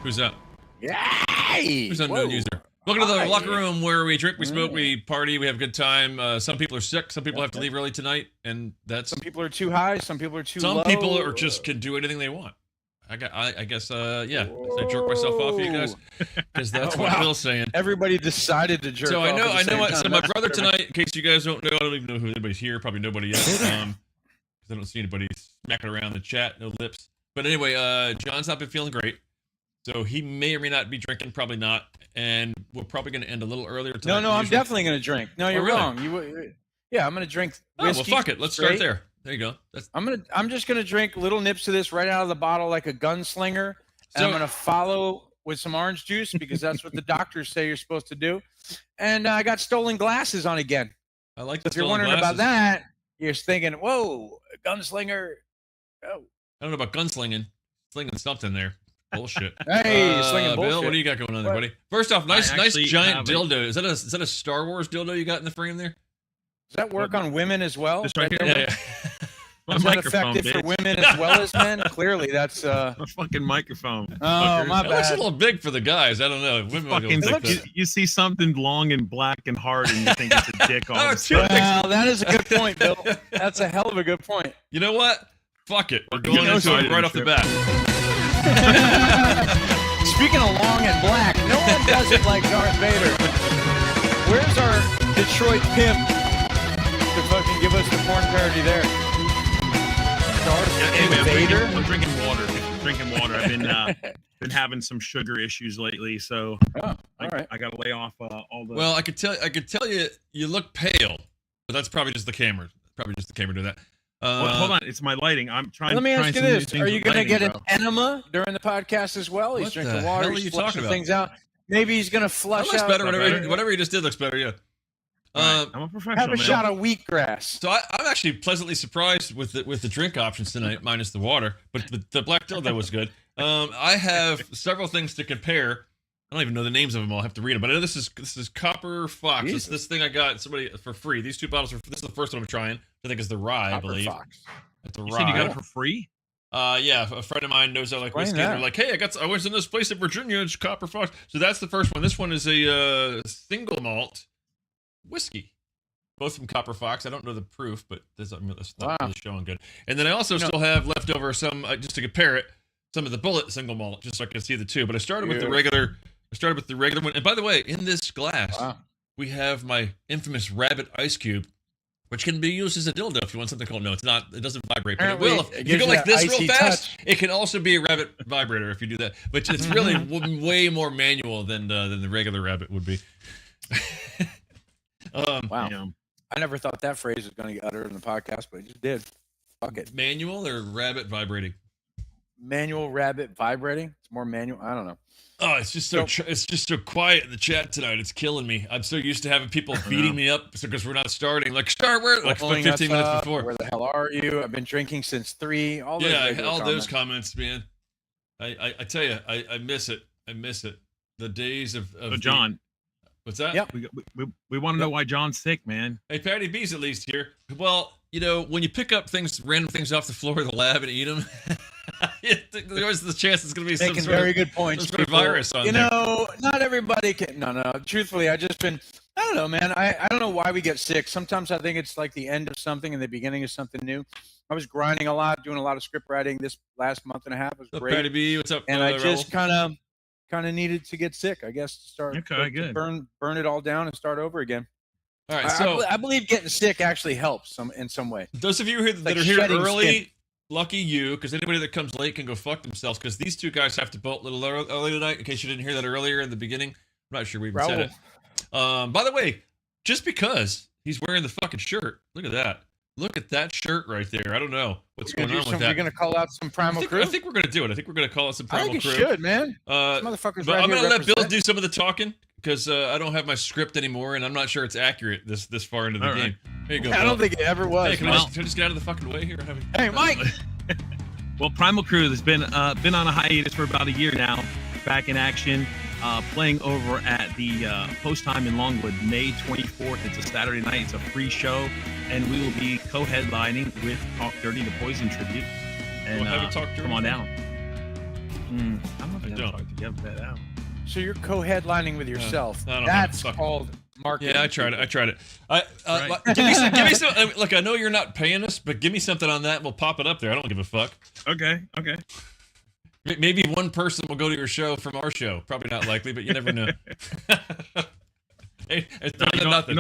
Who's up? Yay! Who's unknown user? Welcome to the locker room where we drink, we smoke, we party, we have a good time. Some people are sick. Some people have to leave early tonight, and that's. Some people are too high. Some people are too low. Some people are just can do anything they want. I guess, yeah. So I jerk myself off for you guys because that's what Bill's saying. Everybody decided to jerk. So off I know. what. So my brother tonight, in case you guys don't know, I don't even know who anybody's here. Probably nobody yet. Because I don't see anybody smacking around the chat. No lips. But anyway, John's not been feeling great. So he may or may not be drinking, probably not, and we're probably going to end a little earlier tonight. No, I'm definitely going to drink. No, you're really? wrong. Yeah, I'm going to drink whiskey. Oh, well, fuck it. Let's start there. There you go. I'm just going to drink little nips of this right out of the bottle like a gunslinger, and I'm going to follow with some orange juice because that's what the doctors say you're supposed to do. And I got stolen glasses on again. I like. So if you're wondering about that, you're thinking, "Whoa, a gunslinger!" Oh, I don't know about gunslinging, slinging something there. Bullshit. Hey, slinging bullshit. Bill, what do you got going on there, buddy? First off, nice giant dildo. Is that a Star Wars dildo you got in the frame there? Does that work on women as well? Just right here. Yeah. Is that effective for women as well as men? Clearly, that's a fucking microphone. Oh, my bad. It looks a little big for the guys. I don't know. Women fucking, go like you see something long and black and hard, and you think it's a dick. All of a sudden. Well, that is a good point, Bill. That's a hell of a good point. You know what? Fuck it. We're going into it right off the bat. Speaking of long and black, no one does it like Darth Vader. Where's our Detroit pimp to fucking give us the porn parody there? Darth Vader? I'm drinking water. I've been having some sugar issues lately, so I got to lay off all the. Well, I could tell you, you look pale, but that's probably just the camera. Doing that. Well, hold on, it's my lighting. I'm trying. Let me ask you this: are you going to get an enema during the podcast as well? He's drinking water. He's flushing things out. Maybe he's going to flush out. Better. Whatever he just did looks better. Yeah. I'm a professional. Have a shot of wheatgrass. So I'm actually pleasantly surprised with the drink options tonight, minus the water. But the black dildo was good. I have several things to compare. I don't even know the names of them all. I have to read them. But I know this is Copper Fox. It's this thing I got somebody for free. These two bottles this is the first one I'm trying. I think it's the rye, Copper I believe. Fox. It's a rye. You said you got it for free? Yeah, a friend of mine knows I like whiskey. They're like, hey, I was in this place in Virginia. It's Copper Fox. So that's the first one. This one is a single malt whiskey. Both from Copper Fox. I don't know the proof, but that's not really showing good. And then I also still have leftover some, just to compare it, some of the Bullet single malt, just so I can see the two. But I started with the regular. One. And by the way, in this glass, we have my infamous rabbit ice cube, which can be used as a dildo if you want something called. No, it's not. It doesn't vibrate. But it will. If you go like this real fast, it can also be a rabbit vibrator if you do that. But it's really way more manual than the regular rabbit would be. Wow. Yeah. I never thought that phrase was going to get uttered in the podcast, but it just did. Fuck it. Manual or rabbit vibrating? Manual rabbit vibrating. It's more manual. I don't know. Oh, it's just so quiet in the chat tonight. It's killing me. I'm so used to having people beating me up because we're not starting. Like, start where? Like 15 minutes before. Where the hell are you? I've been drinking since 3. All those comments, man. I tell you, I miss it. I miss it. The days of so John. What's that? Yep. We want to know why John's sick, man. Hey, Patty B's at least here. Well, when you pick up random things off the floor of the lab and eat them, there's always the chance it's going to be some sort of virus on there. Not everybody can. No. Truthfully, I don't know, man. I don't know why we get sick. Sometimes I think it's like the end of something and the beginning of something new. I was grinding a lot, doing a lot of script writing this last month and a half. It was great. Patty B, what's up? And I just kind of needed to get sick, I guess, to start good. burn it all down and start over again. All right, so I believe getting sick actually helps in some way. Those of you that are here early, lucky you, because anybody that comes late can go fuck themselves, because these two guys have to bolt a little early tonight, in case you didn't hear that earlier in the beginning. I'm not sure we even said it. By the way, just because he's wearing the fucking shirt, look at that. Look at that shirt right there. I don't know what's going on with that. We're gonna call out some Primal Crew. I think we're gonna do it. I think we're gonna call out some Primal Crew. I think you should, man. Motherfuckers. But I'm gonna let Bill do some of the talking because I don't have my script anymore, and I'm not sure it's accurate this far into the game. There you go. I don't think it ever was. Hey, can I just get out of the fucking way here? Hey, Mike. Well, Primal Crew has been on a hiatus for about a year now. Back in action, playing over at the Post Time in Longwood, May 24th. It's a Saturday night. It's a free show, and we will be co-headlining with Talk Dirty, the Poison tribute. And come on down. I'm not going to talk to you about that. So you're co-headlining with yourself. That's called marketing. Yeah, I tried it. Give me some. Look, I know you're not paying us, but give me something on that, and we'll pop it up there. I don't give a fuck. Okay. Maybe one person will go to your show from our show. Probably not likely, but you never know. Hey, it's nothing.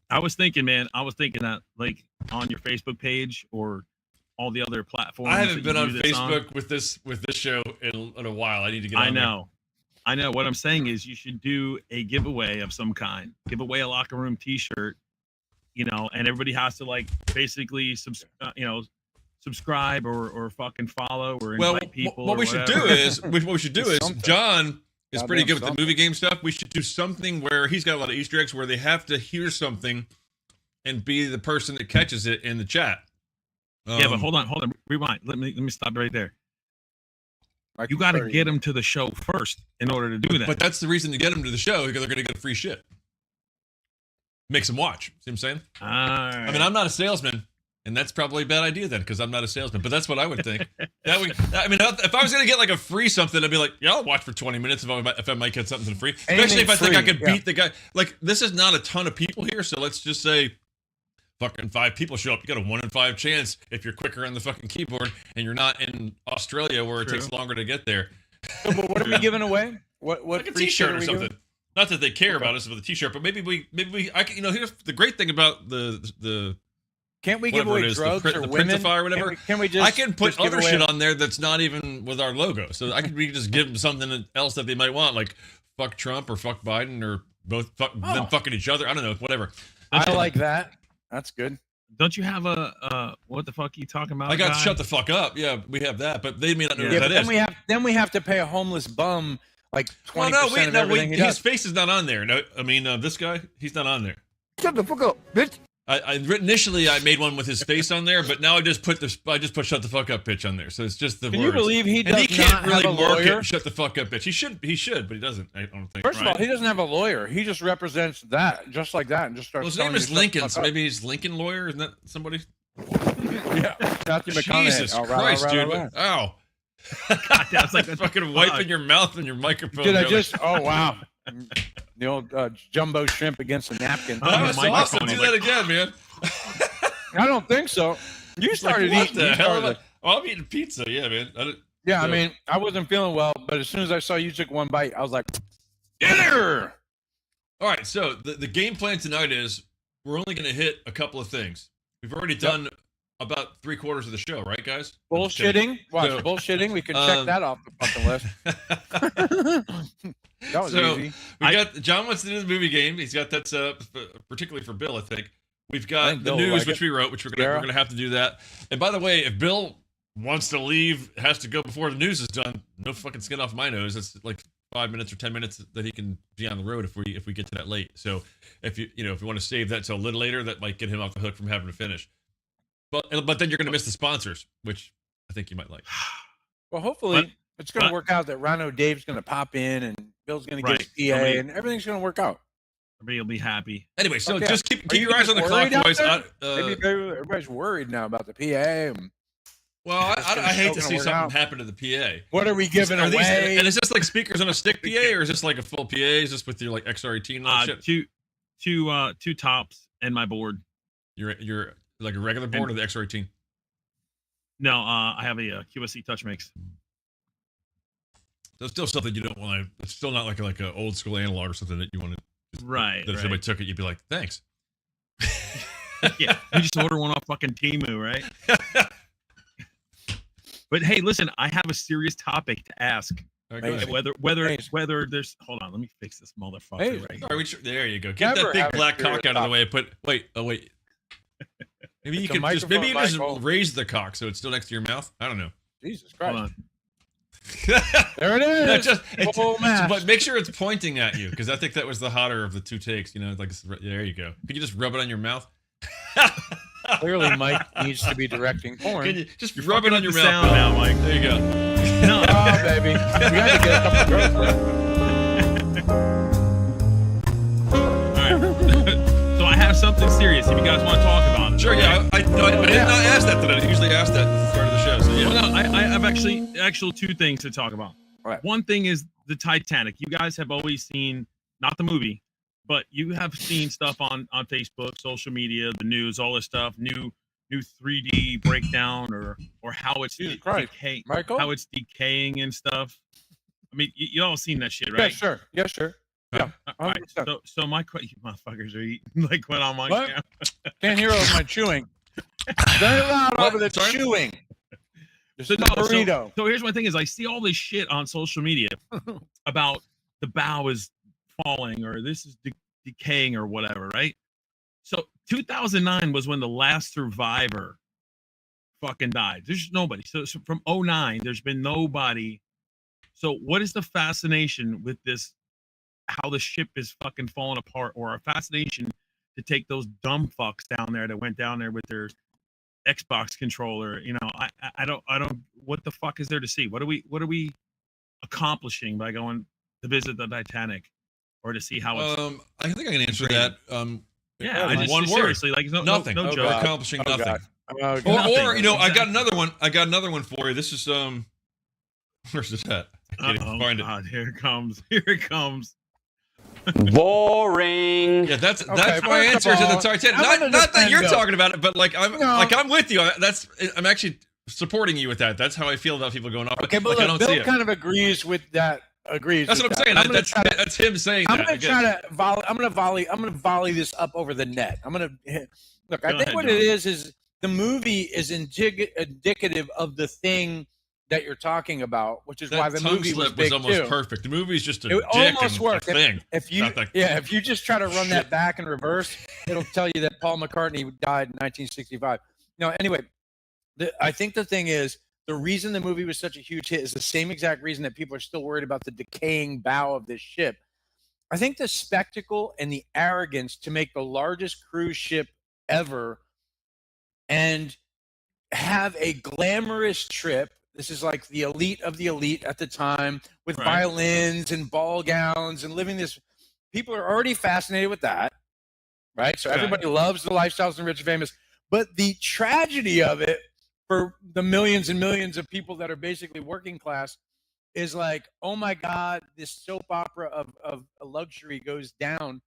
I was thinking that like on your Facebook page or all the other platforms. I haven't been on Facebook with this show in a while. I need to get on there. I know. What I'm saying is you should do a giveaway of some kind. Give away a Locker Room T-shirt, and everybody has to like basically subscribe or fucking follow or invite people. What we should do is John is pretty good with the movie game stuff. We should do something where he's got a lot of Easter eggs where they have to hear something and be the person that catches it in the chat. Yeah, but hold on, rewind. Let me stop right there. You got to get them to the show first in order to do that. But that's the reason to get them to the show, because they're going to get free shit. Makes them watch. See what I'm saying? Right. I mean, I'm not a salesman, and that's probably a bad idea then, because I'm not a salesman. But that's what I would think. If I was going to get like a free something, I'd be like, yeah, I'll watch for 20 minutes if I might get something for free. Especially if I think I could beat the guy. Like, this is not a ton of people here, so let's just say fucking 5 people show up. You got a 1 in 5 chance if you're quicker on the fucking keyboard and you're not in Australia where it takes longer to get there. But what are we giving away? What like a T-shirt or something? Not that they care about us with a T-shirt, but maybe we. Here's the great thing about the. Can't we give away drugs or women? Or whatever. Can we just? I can put other shit on there that's not even with our logo, so we can just give them something else that they might want, like fuck Trump or fuck Biden or both them fucking each other. I don't know, whatever. I like that. That's good. Don't you have a what the fuck are you talking about? I got shut the fuck up. Yeah, we have that, but they may not know what that is. Then we have to pay a homeless bum like 20% of everything he does. His face is not on there. No, I mean this guy, he's not on there. Shut the fuck up, bitch. Initially I made one with his face on there, but now I just put shut the fuck up bitch on there. So it's just the Can words. You believe he does and he can't not really have a lawyer? market shut the fuck up bitch. He should, but he doesn't. I don't think. First of all, he doesn't have a lawyer. He just represents that, just like that, and just starts. Well, his name is Lincoln, so maybe he's Lincoln Lawyer. Isn't that somebody? Yeah, Matthew McConaughey. Jesus Christ, dude! Ow! God, that's like fucking wiping your mouth and your microphone. Did I just? Oh wow! The old jumbo shrimp against a napkin. Oh, so awesome. Do that again, man. I don't think so. You started like, eating. I'm eating pizza. Yeah, man. I mean, I wasn't feeling well, but as soon as I saw you took one bite, I was like, dinner. All right. So the game plan tonight is we're only going to hit a couple of things. We've already done about 3/4 of the show, right, guys? Bullshitting. Watch bullshitting. We can check that off the fucking list. That was easy. John wants to do the movie game. He's got that set up, particularly for Bill, I think. We've got the news, which we wrote, which we're gonna have to do that. And by the way, if Bill wants to leave, has to go before the news is done. No fucking skin off my nose. It's like 5 minutes or 10 minutes that he can be on the road if we get to that late. So if you want to save that till a little later, that might get him off the hook from having to finish. But then you're gonna miss the sponsors, which I think you might like. Well, hopefully it's gonna work out that Rhino Dave's gonna pop in and Bill's gonna get his PA and everything's gonna work out. Everybody will be happy. Anyway, so just keep your eyes on the clock, boys. Maybe everybody's worried now about the PA. Well, I hate to see something happen to the PA. What are we giving away? And is this like speakers on a stick PA, or is this like a full PA? Is this with your like XR18 and shit? Two tops and my board. You're like a regular board or the XR18? No, I have a QSC TouchMix. There's still something you don't want to. It's still not like a old school analog or something that you want to. Right. That if somebody took it, you'd be like, thanks. Yeah, you just order one off fucking Temu, right? But hey, listen, I have a serious topic to ask. Right, whether there's hold on, let me fix this motherfucker right here. There you go. Get that big black cock out of the way. Here Maybe you It's a could just maybe you microphone, just Michael. raise the cock so it's still next to your mouth. I don't know. Jesus Hold Christ. on. There it is. That just- it- Full mass. but make sure it's pointing at you, because I think that was the hotter of the two takes. You know, like there you go. Could you just rub it on your mouth? Clearly, Mike needs to be directing porn. Can you just You're rub it fucking on your up the mouth? sound now, Mike. There you go. No. Oh, baby. We got to get a couple girls there. All right. So I have something serious. If you guys want to talk about it. Sure, yeah. I did not ask that today. I usually ask that at the start of the show. So yeah. Well, no, I have actually two things to talk about. All right. One thing is the Titanic. You guys have always seen, not the movie, but you have seen stuff on Facebook, social media, the news, all this stuff, new 3D breakdown or how it's Jesus Christ. decaying, Michael? how it's decaying and stuff. I mean, you all seen that shit, Yeah, right? sure. Yeah, sure. Yeah. All right. 100%. So my question, you motherfuckers are eating like what on my What? camera. Can't hear over my chewing. Very loud What? over the Sorry? chewing. Just So, the no, burrito. so here's my thing is I see all this shit on social media about the bow is falling or this is decaying or whatever, right? So 2009 was when the last survivor fucking died. There's nobody. So from 2009, there's been nobody. So what is the fascination with this? How the ship is fucking falling apart, or a fascination to take those dumb fucks down there that went down there with their Xbox controller? You know, I don't. What the fuck is there to see? What are we accomplishing by going to visit the Titanic, or to see how it's? I think I can answer that. Yeah, I just one word. Seriously, like no, Nothing. no Oh, joke. We're God. accomplishing Oh, nothing. God. Oh, God. Nothing. Or you know, I got Exactly. another one for you. This is where's it at? I can't even Uh-oh, find it. God, here it comes. Here it comes. Boring. Yeah, that's Okay, my first of answer to the all, Titanic. I'm Not gonna that defend you're Bill. talking about it, but like No. I'm with you. I'm actually supporting you with that. That's how I feel about people going off. Okay, but like, I look, don't see Bill it. kind of agrees with that. Agrees. That's with what I'm saying. that. gonna That's try to- that's him saying I'm that. gonna Again. try to volley. I'm gonna volley this up over the net. I'm gonna look. I Go think ahead, what John. it is the movie is indicative of the thing that you're talking about, which is That why the tongue movie was slip big almost too. perfect. The movie's just a It dick almost and worked. a thing. If you Nothing. if you just try to run that back in reverse, it'll tell you that Paul McCartney died in 1965. No, anyway, I think the thing is the reason the movie was such a huge hit is the same exact reason that people are still worried about the decaying bow of this ship. I think the spectacle and the arrogance to make the largest cruise ship ever and have a glamorous trip. This is like the elite of the elite at the time with Right. violins and ball gowns and living this. People are already fascinated with that, right? So Right. everybody loves the lifestyles and rich and famous. But the tragedy of it for the millions and millions of people that are basically working class is like, oh my God, this soap opera of a luxury goes down.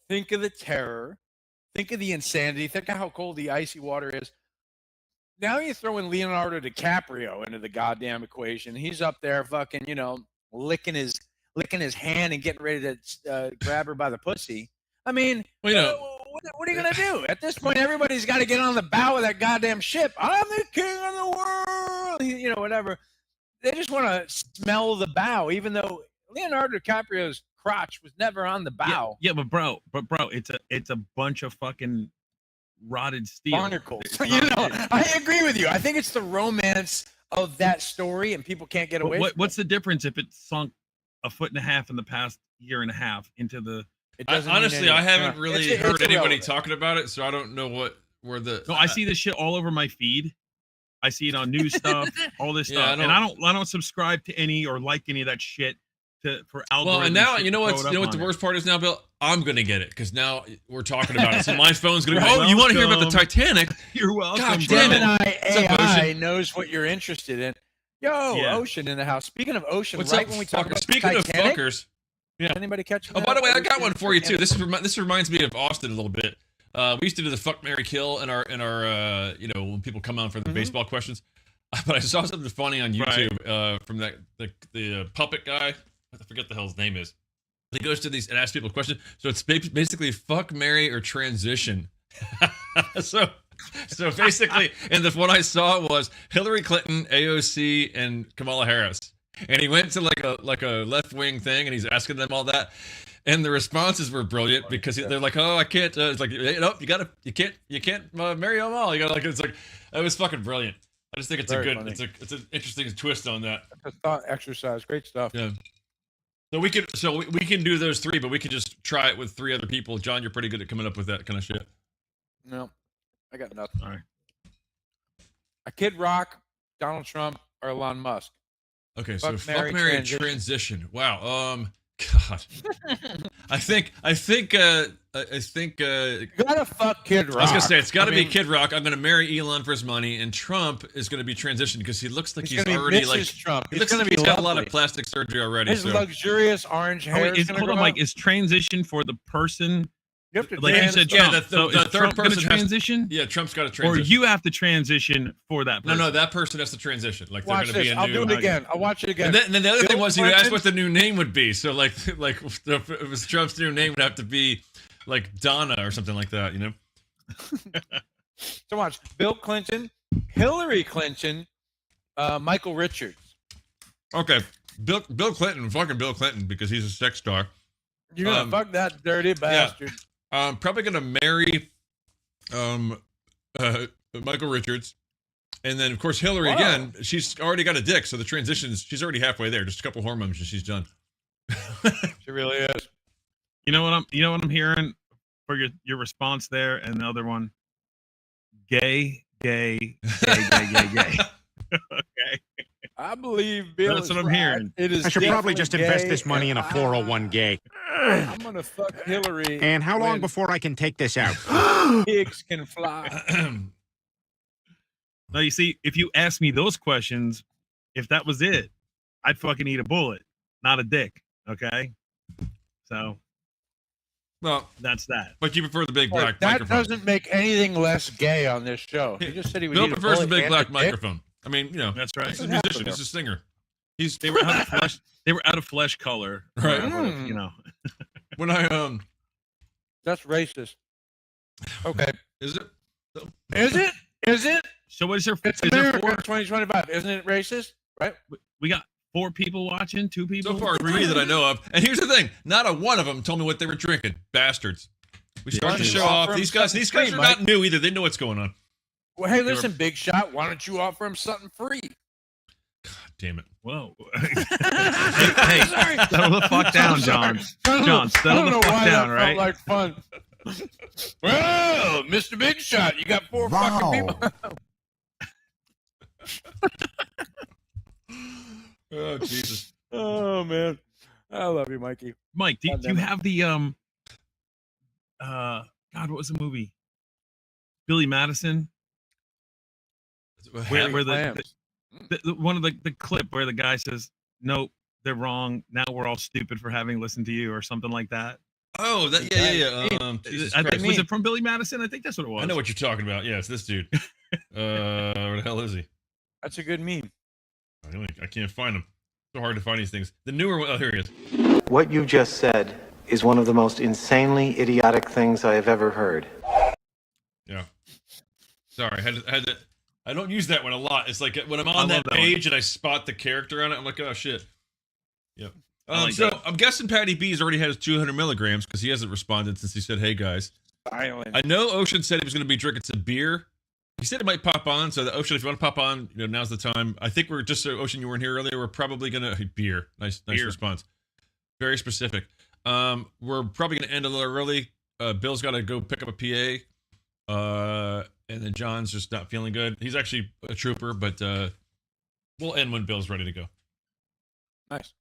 Think of the terror. Think of the insanity. Think of how cold the icy water is. Now you throw in Leonardo DiCaprio into the goddamn equation. He's up there fucking, licking his hand and getting ready to grab her by the pussy. I mean, Well, you know, what are you gonna do? At this point, everybody's got to get on the bow of that goddamn ship. I'm the king of the world. Whatever. They just want to smell the bow, even though Leonardo DiCaprio's crotch was never on the bow. Yeah, but bro, it's a bunch of fucking rotted steel. Barnacles. It's not- I agree with you. I think it's the romance of that story, and people can't get away. What's the difference if it sunk a foot and a half in the past year and a half into the? It doesn't mean honestly, anything. I haven't Yeah. really It's heard anybody irrelevant. talking about it, so I don't know where the. No, I see this shit all over my feed. I see it on news stuff, all this Yeah, stuff, and I don't subscribe to any or like any of that shit for algorithms. Well, and now shit you know to what? throw it You know up what the on worst part is now, Bill? I'm gonna get it because now we're talking about it. So my phone's gonna. Right. Oh, you want to hear about the Welcome. Titanic? it. You're welcome. God bro. damn it. Gemini What's up, AI Ocean? knows what you're interested in. Yo, Yeah. Ocean in the house. Speaking of Ocean, What's right up, when we talk fucker? about Speaking Titanic, of fuckers. Yeah. anybody catch? Oh, by the way, I got one for you too. This reminds me of Austin a little bit. We used to do the fuck, marry, kill in our when people come on for the Mhm. baseball questions. But I saw something funny on YouTube from the puppet guy. I forget the hell his name is. He goes to these and asks people questions. So it's basically fuck, marry, or transition. so basically, and the one I saw was Hillary Clinton, AOC, and Kamala Harris. And he went to like a left wing thing, and he's asking them all that. and the responses were brilliant because they're like, "Oh, I can't." It's like, "Nope, you can't marry them all. You got it's like, it was fucking brilliant. I just think it's Very a good, funny. it's an interesting twist on that. It's a thought exercise. Great stuff. Yeah. So we can do those 3, but we can just try it with 3 other people. John, you're pretty good at coming up with that kind of shit. No, I got nothing. All right. A Kid Rock, Donald Trump, or Elon Musk. Okay, so Fuck, fuck, marry, marry, and transition. Wow. God. I think. You gotta fuck Kid Rock. I was gonna say it's got to be mean, Kid Rock. I'm gonna marry Elon for his money, and Trump is gonna be transitioned because he looks like he's gonna be already Mrs. like Trump. he He's looks gonna like be he's got a lot of lovely. plastic surgery already. His So. luxurious orange hair. Oh, wait, hold on, Mike. Is transition for the person? You have to Like you said, Yeah, Trump. the So third is Trump going to person has- transition? Yeah, Trump's got to Or transition. you have to transition for that person? No, that person has to transition. Like they're Watch gonna be this. a I'll new. do it again. I'll watch it again. And then the other Bill thing was you asked Clinton- what the new name would be. So like if it was Trump's new name would have to be like Donna or something like that. You know. So watch. Bill Clinton, Hillary Clinton, Michael Richards. Okay, Bill Clinton, fucking Bill Clinton, because he's a sex star. You're gonna fuck that dirty bastard. I'm probably gonna marry Michael Richards, and then of course Hillary again. She's already got a dick, so the transitions. She's already halfway there. Just a couple hormones and she's done. She really is. You know what I'm hearing for your response there, and the other one, gay. Okay. I believe Bill. That's is what I'm right. hearing. It is. I should probably definitely just invest gay, this money in a and 401 gay. I'm gonna fuck Hillary. And how long when before I can take this out? pigs can fly? No, you see, if you ask me those questions, if that was it, I'd fucking eat a bullet, not a dick. Okay, so Well, that's that. but you prefer the big black That microphone. doesn't make anything less gay on this show. He just said he would Bill eat a prefers the bullet big and black a dick. microphone. I mean, you know, That's right. he's a musician. He's a singer. They were out of flesh. They were out of flesh color. Right. You know. When I That's racist. Okay. is it? Is it? Is it? So what is there? It's Is there America 4? 2025. Isn't it racist? Right? We got 4 people watching. 2 people. So far, 3 that I know of. And here's the thing: not a one of them told me what they were drinking. Bastards. We start to show off. These guys are not new either. They know what's going on. Well, hey, listen, Big Shot. Why don't you offer him something free? God damn it. Whoa. Hey, sorry. Settle the fuck down, John. John, settle the fuck down, right? Like fun. Well, Mr. Big Shot, you got 4 fucking people. Oh Jesus. Oh man, I love you, Mikey. Mike, do God you damn it. have the God, what was the movie? Billy Madison, where the one of the clip where the guy says, "Nope, they're wrong. Now we're all stupid for having listened to you," or somting like that. Oh, that yeah. Jesus I think Christ. was it from Billy Madison? I think that's what it was. I know what you're talking about. Yeah, it's this dude. Where the hell is he? That's a good meme. I can't find him. So hard to find these things. The newer one. Oh, here he is. What you just said is one of the most insanely idiotic things I have ever heard. Yeah. Sorry, I had to. I don't use that one a lot. It's like when I'm I on love that that page and I spot the character on it, I'm like, oh shit. Yep. I like So that. I'm guessing Patty B's already has 200 milligrams because he hasn't responded since he said, "Hey guys." Silent. I know Ocean said he was going to be drinking some beer. He said it might pop on. So the Ocean, if you want to pop on, now's the time. I think we're just so Ocean, you weren't here earlier. We're probably gonna beer. Nice Beer. response. Very specific. We're probably gonna end a little early. Bill's got to go pick up a PA. And then John's just not feeling good. He's actually a trooper, but we'll end when Bill's ready to go. Nice.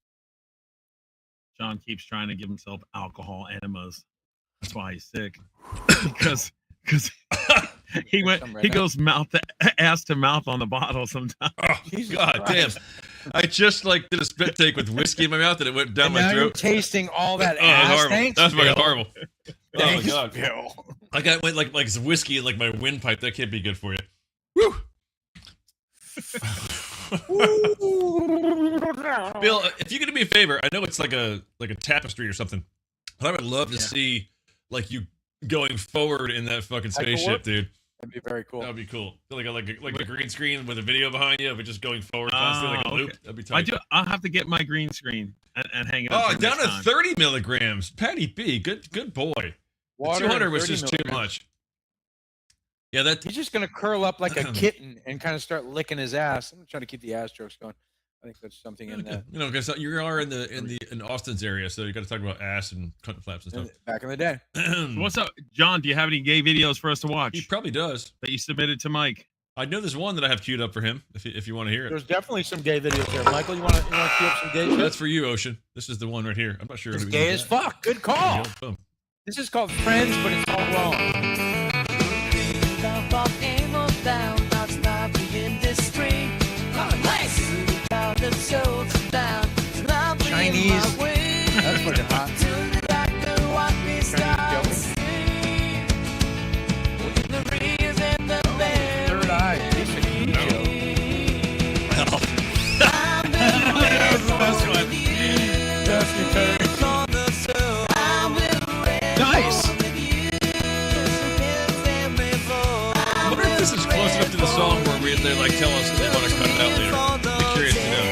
John keeps trying to give himself alcohol enemas. That's why he's sick. because he goes ass to mouth on the bottle sometimes. Oh, Jesus God Christ. damn. I just did a spit take with whiskey in my mouth and it went down And my now you're throat. tasting all that Oh, that's ass. horrible. Thanks, That's fucking Bill. horrible. Oh my Thanks, God. Bill. I got went like some whiskey in like my windpipe. That can't be good for you. Woo! Bill, if you could do me a favor, I know it's like a tapestry or something, but I would love to see like you going forward in that fucking spaceship, warp? dude. That'd be very cool. That would be cool. Like a green screen with a video behind you, but just going forward constantly like a loop. Okay. That'd be tight. I'll have to get my green screen and hang it up. Oh, for down next to time. 30 milligrams. Patty B, good boy. The Water 200 was 30 just too milligrams. much. Yeah, that. He's just gonna curl up like a kitten and kind of start licking his ass. I'm trying to keep the ass jokes going. I think there's something in that. You know, because you are in Austin's area, so you got to talk about ass and cunt flaps and stuff. Back in the day. What's up, John? Do you have any gay videos for us to watch He probably does. that you submitted to Mike? I know there's one that I have queued up for him. If you want to hear it, There's definitely some gay videos there. Michael, you want to queue up some gay? that's for you, Ocean. This is the one right here. I'm not sure. It's if gay as fuck. Good call. Boom. This is called Friends, but it's all wrong. Chinese. That's fucking hot. Third eye. These are huge, Joe. Nice. I wonder if this is close enough to the song where they like tell us they want to cut it out later. I'm curious to know.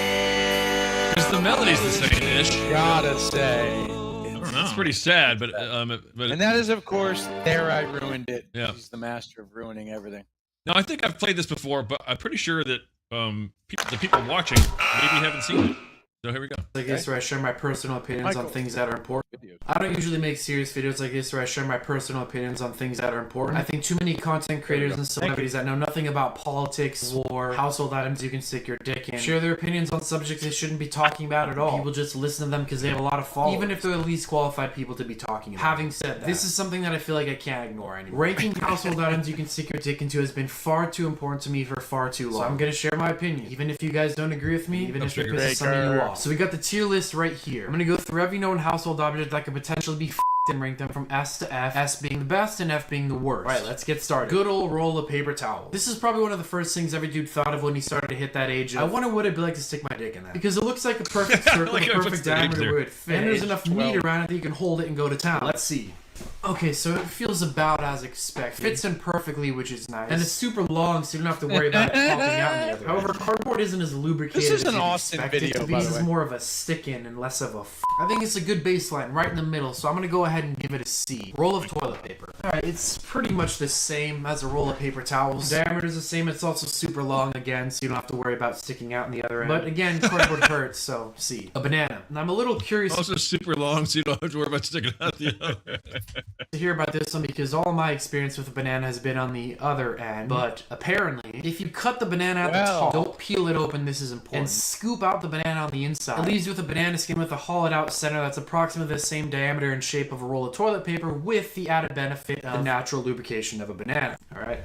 Because the melody's the same-ish. Gotta say. I don't know. It's pretty sad, but And that is, of course, There I Ruined It. Yeah. He's the master of ruining everything. now I think I've played this before, but I'm pretty sure that the people watching maybe haven't seen it. So here we go. Like this, where I share my personal opinions Michael. on things that are important. I don't usually make serious videos like this where I share my personal opinions on things that are important. I think too many content creators and celebrities that know nothing about politics or household items you can stick your dick in share their opinions on subjects they shouldn't be talking about at all. People just listen to them because they have a lot of followers, even if they're the least qualified people to be talking about. Having said that, this is something that I feel like I can't ignore anymore. Ranking household items you can stick your dick into has been far too important to me for far too long. So I'm gonna share my opinion, even if you guys don't agree with me, even if it pisses some of you off. So we got the tier list right here. I'm gonna go through every known household object that could potentially be and rank them from S to F, S being the best and F being the worst. Alright, let's get started. Good old roll of paper towel. This is probably one of the first things every dude thought of when he started to hit that age. I wonder what it'd be like to stick my dick in that. Because it looks like a perfect circle, Like a how it puts perfect the age diameter there. where it fit. And there's enough meat around it that you can hold it and go to town. Let's see. Okay, so it feels about as expected. Fits in perfectly, which is nice. And it's super long, so you don't have to worry about it popping out in the other. However, cardboard isn't as lubricated This is as an you'd Austin expect it video, to be. by This the is way. more of a stick-in and less of a I think it's a good baseline, right in the middle, so I'm gonna go ahead and give it a C. Roll of toilet paper. Alright, it's pretty much the same as a roll of paper towels. The diameter is the same, it's also super long again, so you don't have to worry about sticking out in the other end. But again, cardboard hurts, so C. A banana. And I'm a little curious Also super long, so you don't have to worry about sticking out the other. to hear about this one because all my experience with a banana has been on the other end. But apparently, if you cut the banana at the top, don't peel it open, this is important, and scoop out the banana on the inside, it leaves you with a banana skin with a hollowed out center that's approximately the same diameter and shape of a roll of toilet paper with the added benefit of the natural lubrication of a banana. Alright.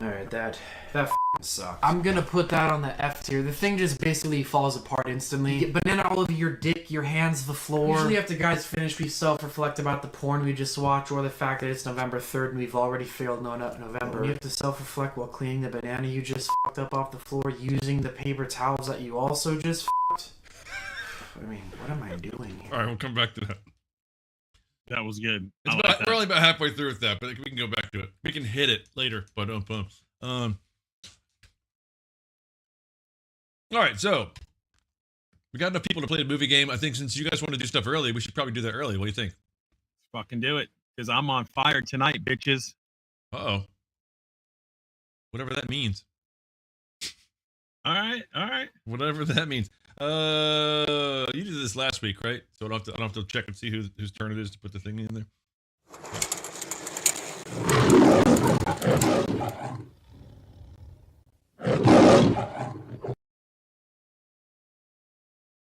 Alright, that f***ing sucks. I'm gonna put that on the F tier. The thing just basically falls apart instantly. You get banana all over your dick, your hands, the floor. Usually after guys finish, we self-reflect about the porn we just watched or the fact that it's November 3rd and we've already failed November. When you have to self-reflect while cleaning the banana you just f***ed up off the floor using the paper towels that you also just f***ed. I mean, what am I doing here? All right, we'll come back to that. That was good. It's I about, like that. we're only about halfway through with that, but we can go back to it. We can hit it later, but all right, so we got enough people to play the movie game. I think since you guys want to do stuff early, we should probably do that early. What do you think? Fucking do it, because I'm on fire tonight, bitches. Uh-oh. Whatever that means. All right. Whatever that means. You did this last week, right? So I don't have to check and see whose turn it is to put the thing in there.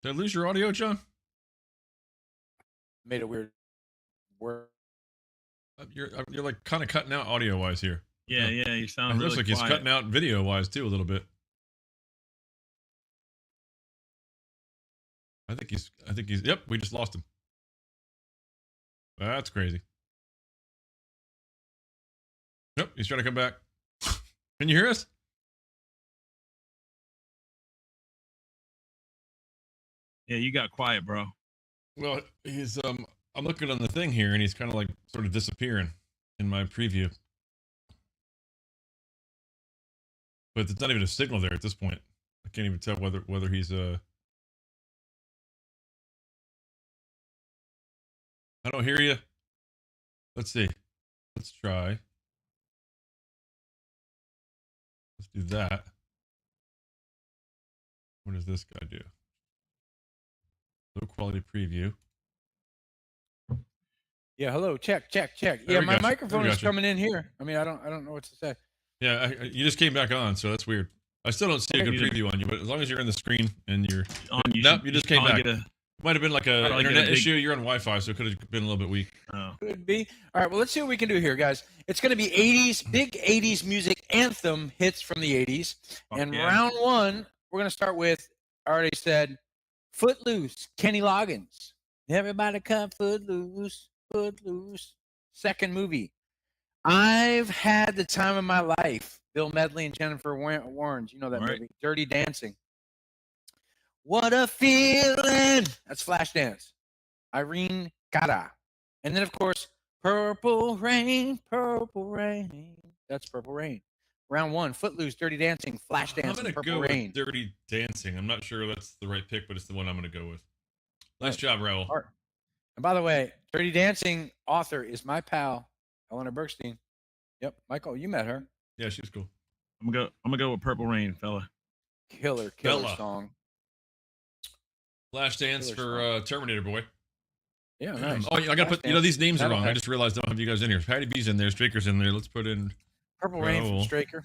Did I lose your audio, John? Made a weird word. You're like kind of cutting out audio wise here. Yeah, you It sound looks really like he's quiet. cutting out video wise too a little bit. I think he's yep, we just lost him. That's crazy. Nope, he's trying to come back. Can you hear us? Yeah, you got quiet, bro. Well, he's I'm looking on the thing here and he's kind of like sort of disappearing. in my preview. But there's not even a signal there at this point. I can't even tell whether he's I don't hear you. Let's see. Let's try. Let's do that. What does this guy do? Low quality preview. Yeah, hello. Check. There Yeah, we my got you. microphone There we is got you. coming in here. I mean, I don't know what to say. Yeah, you just came back on, so that's weird. I still don't see a good Okay. preview on you, but as long as you're in the screen and you're You you just came probably back. Might have been like a Probably get a internet big- issue. You're on Wi-Fi, so it could have been a little bit weak. Could be. All right, well, let's see what we can do here, guys. It's going to be 80s, big 80s music anthem hits from the 80s. Fuck And yeah. round one, we're going to start with, I already said, Footloose, Kenny Loggins. Everybody cut Footloose, Footloose. Second movie, I've Had the Time of My Life. Bill Medley and Jennifer Warnes. You know that All right. movie. Dirty Dancing. What a Feeling. That's Flashdance. Irene Cara. And then, of course, Purple Rain, Purple Rain. That's Purple Rain. Round one, Footloose, Dirty Dancing, I'm Flashdance, gonna and Purple go Rain. with Dirty Dancing. I'm not sure that's the right pick, but it's the one I'm gonna go with. Nice job, Raul. All right. And by the way, Dirty Dancing author is my pal, Eleanor Bergstein. Yep, Michael, you met her. Yeah, she was cool. I'm gonna go with Purple Rain, fella. Killer Bella. song. Flashdance Killer for Terminator Boy. Yeah, nice. Oh, I gotta put. You know, these names are wrong. I Metalhead. just realized I don't have you guys in here. Patty B's in there. Straker's in there. Let's put in. Purple Rain from Raoul. Straker.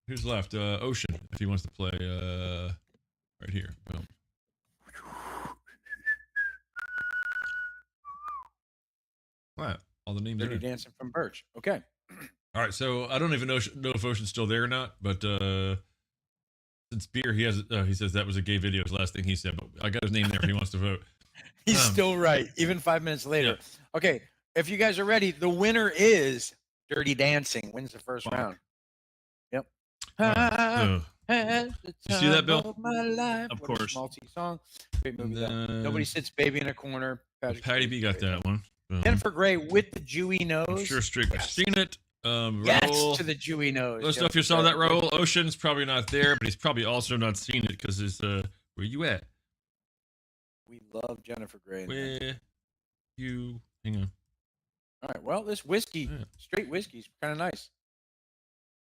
Who's left? Ocean, if he wants to play. Right here. Boom. Wow, all the names are Dirty in. Dancing from Birch. Okay. All right, so I don't even know if Ocean's still there or not, but since Beer, he says that was a gay video. His last thing he said, but I got his name there if he wants to vote. He's Um, still right, even 5 minutes later. Okay, if you guys are ready, the winner is Dirty Dancing. Wins the first Fuck. round. Yep. Uh, You see that, Bill? Of my life. Of What a course. schmaltzy song. Great movie. and though. then Nobody Sits Baby in a Corner. Patrick Patty Swayze, B got great. that one. Jennifer Grey with the Jewy nose. I'm sure Straker's seen it. Yes, Raoul, to the Jewy nose. let us know Yep, if you saw that, right. Raoul. Ocean's probably not there, but he's probably also not seen it because it's where you at? We love Jennifer Grey. Where you? Hang on. All right. Well, this whiskey, Yeah. straight whiskey's kind of nice.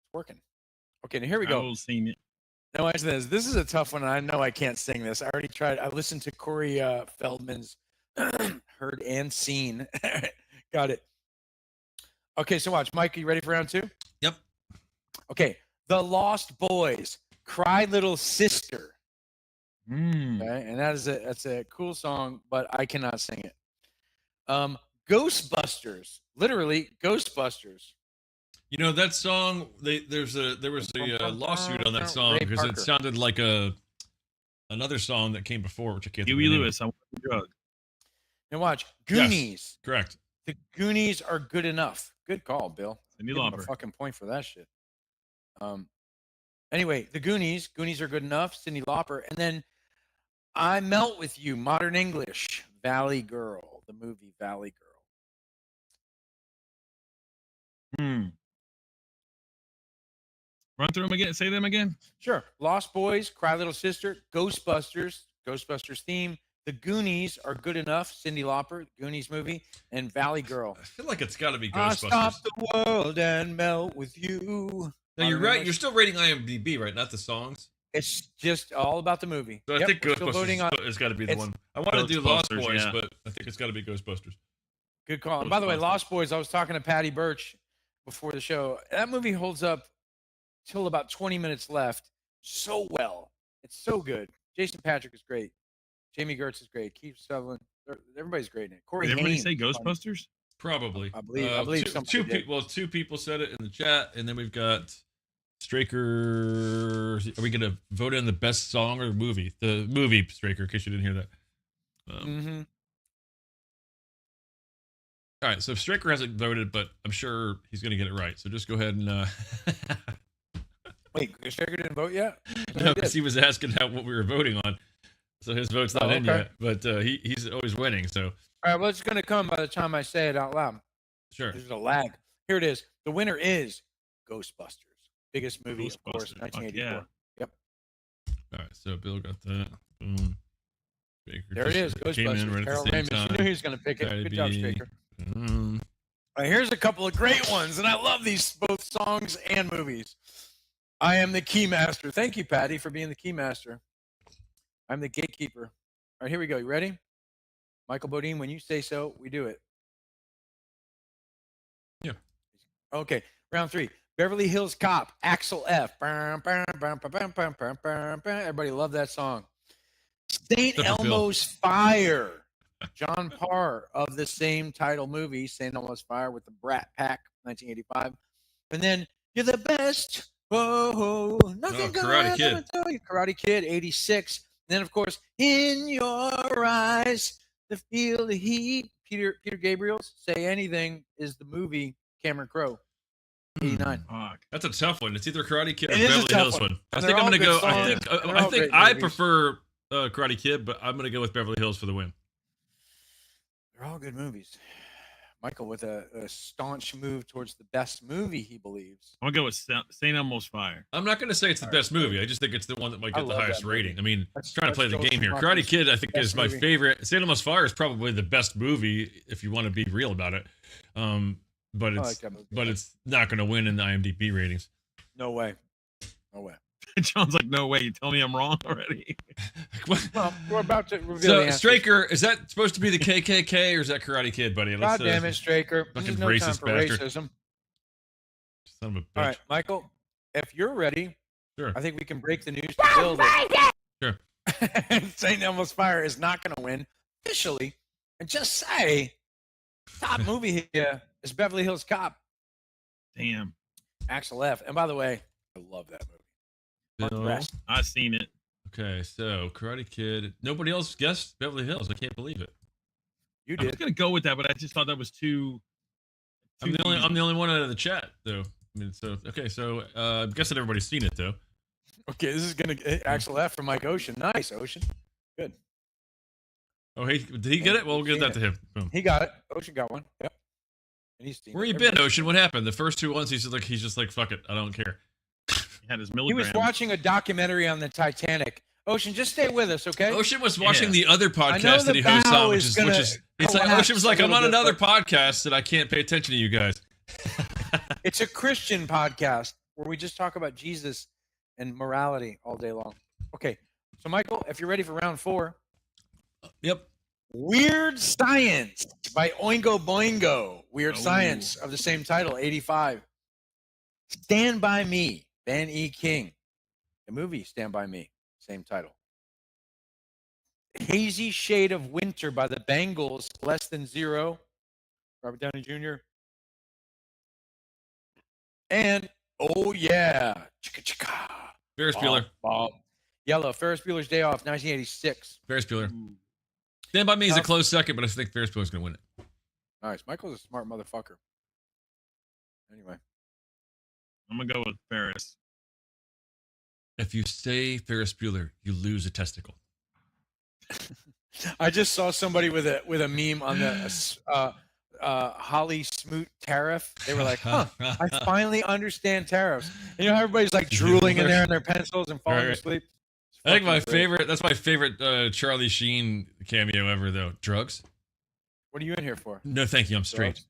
It's working. Okay, now here we go. I've seen it. Now watch this. This is a tough one. I know I can't sing this. I already tried. I listened to Corey Feldman's Heard and Seen. Got it. Okay, so watch. Mike, you ready for round two? Yep. Okay. The Lost Boys, Cry Little Sister. Mm. Okay, and that's a cool song, but I cannot sing it. Ghostbusters, literally Ghostbusters. You know that song? There was a lawsuit on that song Ray because Parker. it sounded like another song that came before, which I can't. think of Huey the name of. Lewis, I want the drug. Now watch Yes. Goonies. Correct. The Goonies are good enough. Good call, Bill. Cindy Give him a Lauper. fucking point for that shit. Anyway, the Goonies are good enough. Cindy Lauper, and then I Melt with You, Modern English, Valley Girl, the movie Valley Girl. Hmm. Run through them again. Say them again. Sure. Lost Boys, Cry Little Sister, Ghostbusters, Ghostbusters theme. The Goonies are good enough. Cindy Lauper, Goonies movie, and Valley Girl. I feel like it's got to be I Ghostbusters. stop the world and melt with you. No, you're Modern right. English. You're still rating IMDb, right? Not the songs. It's just all about the movie. So I Yep, think we're still voting on. Ghostbusters has got to be the it's- one. I want to do Lost Ghostbusters, Boys, yeah. but I think it's got to be Ghostbusters. Good call. And by the way, Ghostbusters. Lost Boys, I was talking to Patty Birch before the show. That movie holds up till about 20 minutes left so well. It's so good. Jason Patrick is great. Jamie Gertz is great. Keith Sutherland. Everybody's great in it. Corey Did everybody Haynes say is funny. Ghostbusters? Probably. I believe two, somebody two did. people. Two people said it in the chat, and then we've got Straker. Are we gonna vote in the best song or movie? The movie Straker, in case you didn't hear that. Mhm. All right, so Straker hasn't voted, but I'm sure he's gonna get it right. So just go ahead and. Wait, Straker didn't vote yet? No, because he was asking what we were voting on, so his vote's not Oh, in okay. yet. But he's always winning, so All right, well, it's going to come by the time I say it out loud. sure. There's a lag. Here it is. The winner is Ghostbusters. Biggest movie, of course, Ghostbusters. 1984. Yeah. Yep. All right, so Bill got that. Boom. Baker There it is. came in Ghostbusters. right at Carol the same Ramis. time. You knew he was going to pick it. Patty Good job, B. Straker. Mm. All right, here's a couple of great ones, and I love these both songs and movies. I am the Keymaster. Thank you, Patty, for being the Keymaster. I'm the gatekeeper. All right, here we go. You ready? Michael Bodine, when you say so, we do it. Yeah. Okay, round 3. Beverly Hills Cop, Axel F. Everybody love that song. St. Except for Phil. Elmo's Fire. John Parr of the same title movie, St. Elmo's Fire with the Brat Pack, 1985. And then You're the Best. Whoa, nothing Karate Kid. gonna tell you. Karate Kid, 86. And then, of course, In Your Eyes, to Feel the Heat. Peter Gabriel's Say Anything is the movie Cameron Crowe, 89. Fuck. That's a tough one. It's either Karate Kid or It is a Beverly tough Hills one. one. I And think they're I'm all gonna go. good I songs. think And they're I all think great I movies. prefer Karate Kid, but I'm gonna go with Beverly Hills for the win. They're all good movies. Michael with a staunch move towards the best movie he believes. I'm gonna go with St. Elmo's Fire. I'm not gonna say it's the All right. best movie. I just think it's the one that might I get the love highest that movie. rating. I mean, That's- trying to play that's the Joel game here. Schumacher's Karate Kid, I think, best is my movie. favorite. St. Elmo's Fire is probably the best movie if you want to be real about it. But I it's like that movie. but it's not gonna win in the IMDb ratings. No way. No way. John's like, no way. You tell me I'm wrong already. What? Well, we're about to reveal the So answers. Straker, is that supposed to be the KKK or is that Karate Kid, buddy? God damn it, Straker. This fucking is no time racist for bastard. racism. Son of a bitch. All right, Michael, if you're ready, Sure. I think we can break the news to Bill that Sure. St. Elmo's Fire is not going to win officially. And just say, top movie here is Beverly Hills Cop, Damn. Axel F. And by the way, I love that movie. Mark Bill. Brest. I've seen it. Okay, so Karate Kid. Nobody else guessed Beverly Hills. I can't believe it. You I was did. gonna go with that, but I just thought that was too. I'm the only one out of the chat though. I mean, so okay, so I'm guessing everybody's seen it though. Okay, this is going to Axel F. from Mike Ocean. Nice, Ocean. Good. Oh, hey, did he get it? Well, we'll give that to him. Boom. He got it. Ocean got one. Yep. And he's seen Where it. you been, Ocean? What happened? The first two ones, he's just like, fuck it, I don't care. He had his He milligrams. was watching a documentary on the Titanic. Ocean, just stay with us, okay? Ocean was watching Yeah. the other I know podcast that the he hosts bow on, is gonna it's like collapse Ocean was like, a I'm on little bit, another but- podcast that I can't pay attention to you guys. It's a Christian podcast where we just talk about Jesus and morality all day long. Okay, so Michael, if you're ready for round 4, Yep. Weird Science by Oingo Boingo. Weird Oh. Science of the same title, 85. Stand By Me, Ben E. King. The movie Stand By Me, same title. Hazy Shade of Winter by the Bangles, Less Than Zero, Robert Downey Jr. And oh yeah, chicka chicka. Ferris Bueller. Bob. Yellow, Ferris Bueller's Day Off, 1986. Ferris Bueller. Ooh. Stand By Me is a Tough. close second, but I think Ferris Bueller's gonna win it. Nice. Michael's a smart motherfucker. Anyway, I'm gonna go with Ferris. If you say Ferris Bueller, you lose a testicle. I just saw somebody with a meme on the Holly Smoot tariff. They were like, "Huh, I finally understand tariffs." And, you know, how everybody's like drooling in there in their pencils and falling Right. asleep. It's I think my fucking great. favorite. That's my favorite Charlie Sheen cameo ever, though. Drugs? What are you in here for? No, thank you. I'm straight. Drugs?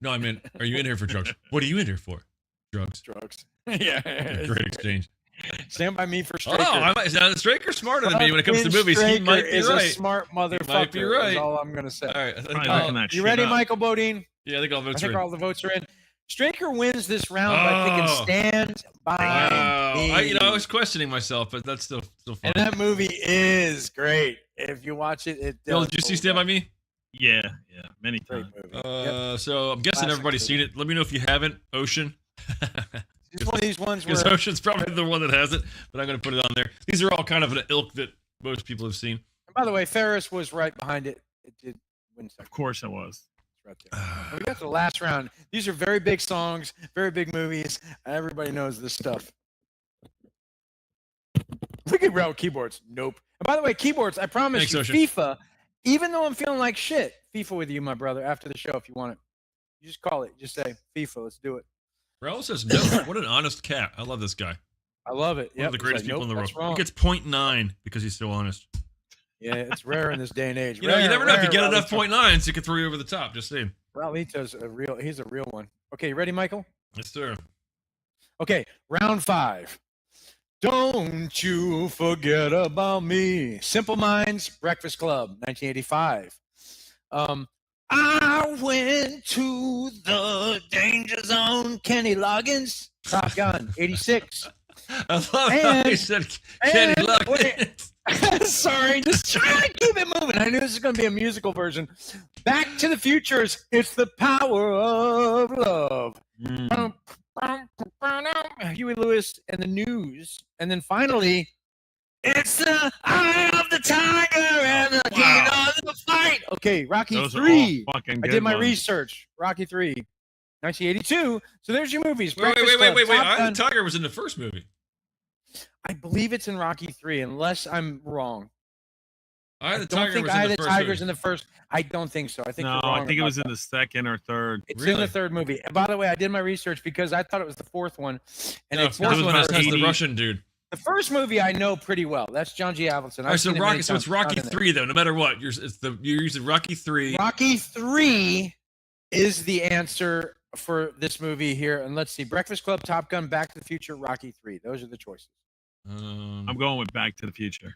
No, I mean, are you in here for drugs? What are you in here for? Drugs. Drugs. Yeah. Great exchange. Stand by me for Straker. Oh, now Straker's smarter than me when it comes to movies. He Straker might be is a right. smart motherfucker. might be right. Is all I'm gonna say. All right. I think Probably I'll- looking that You shit ready, up. Michael Bodine? yeah, I think all I votes think are in. all the votes are in. Straker wins this round by picking Oh. Stand By Wow. Me. I was questioning myself, but that's still fun. And that movie is great. If you watch it, it Bill, does did you see hold Stand By up. Me? Yeah, many Great times. movie. Yep. So I'm guessing Classic everybody's seen it. Let me know if you haven't. Ocean. It's one of these ones where Because Ocean's probably the one that has it, but I'm going to put it on there. These are all kind of an ilk that most people have seen. and by the way, Ferris was right behind it. It did win Of second. course, I was. It's right there. And we got to the last round. These are very big songs, very big movies. Everybody knows this stuff. Look at Rail keyboards. Nope. And by the way, keyboards, I promise Thanks, you, Ocean. FIFA, even though I'm feeling like shit, FIFA with you, my brother, after the show if you want it. You just call it. Just say FIFA. Let's do it. Raul says no. What an honest cat. I love this guy. I love it. One of the greatest people in the world. Wrong. He gets 0.9 because he's so honest. Yeah, it's rare in this day and age. You know, you never know if you get enough 0.9s, you can throw you over the top. Just saying. Raulito's he's a real one. Okay, you ready, Michael? Yes, sir. Okay, round 5. Don't you forget about me. Simple Minds, Breakfast Club, 1985. I went to the danger zone. Kenny Loggins, Top Gun, 86. I love how he said Kenny Loggins. Sorry, just trying to keep it moving. I knew this was going to be a musical version. Back to the Futures. It's the power of love. Huey Lewis and the News. And then finally, it's the eye of the tiger and the king of the fight. Okay, Rocky Those 3. are all fucking I good did my ones. research. Rocky 3, 1982. So there's your movies. Wait. Breakfast Club, Top Eye Gun. of the Tiger was in the first movie. I believe it's in Rocky 3, unless I'm wrong. Eye of the I don't Tiger think was Eye in of the the first Tiger's movie. in the first. I don't think so. I think No, you're wrong I think it about was in that. the second or third. It's Really? in the third movie. And by the way, I did my research because I thought it was the fourth one. And No, it's fourth not one has the the 80. Russian dude. The first movie I know pretty well. That's John G. Avildsen. All right, so seen it many it's Rocky times. 3 though. No matter what, you're using Rocky 3. Rocky 3 is the answer for this movie here. And let's see: Breakfast Club, Top Gun, Back to the Future, Rocky 3. Those are the choices. I'm going with Back to the Future.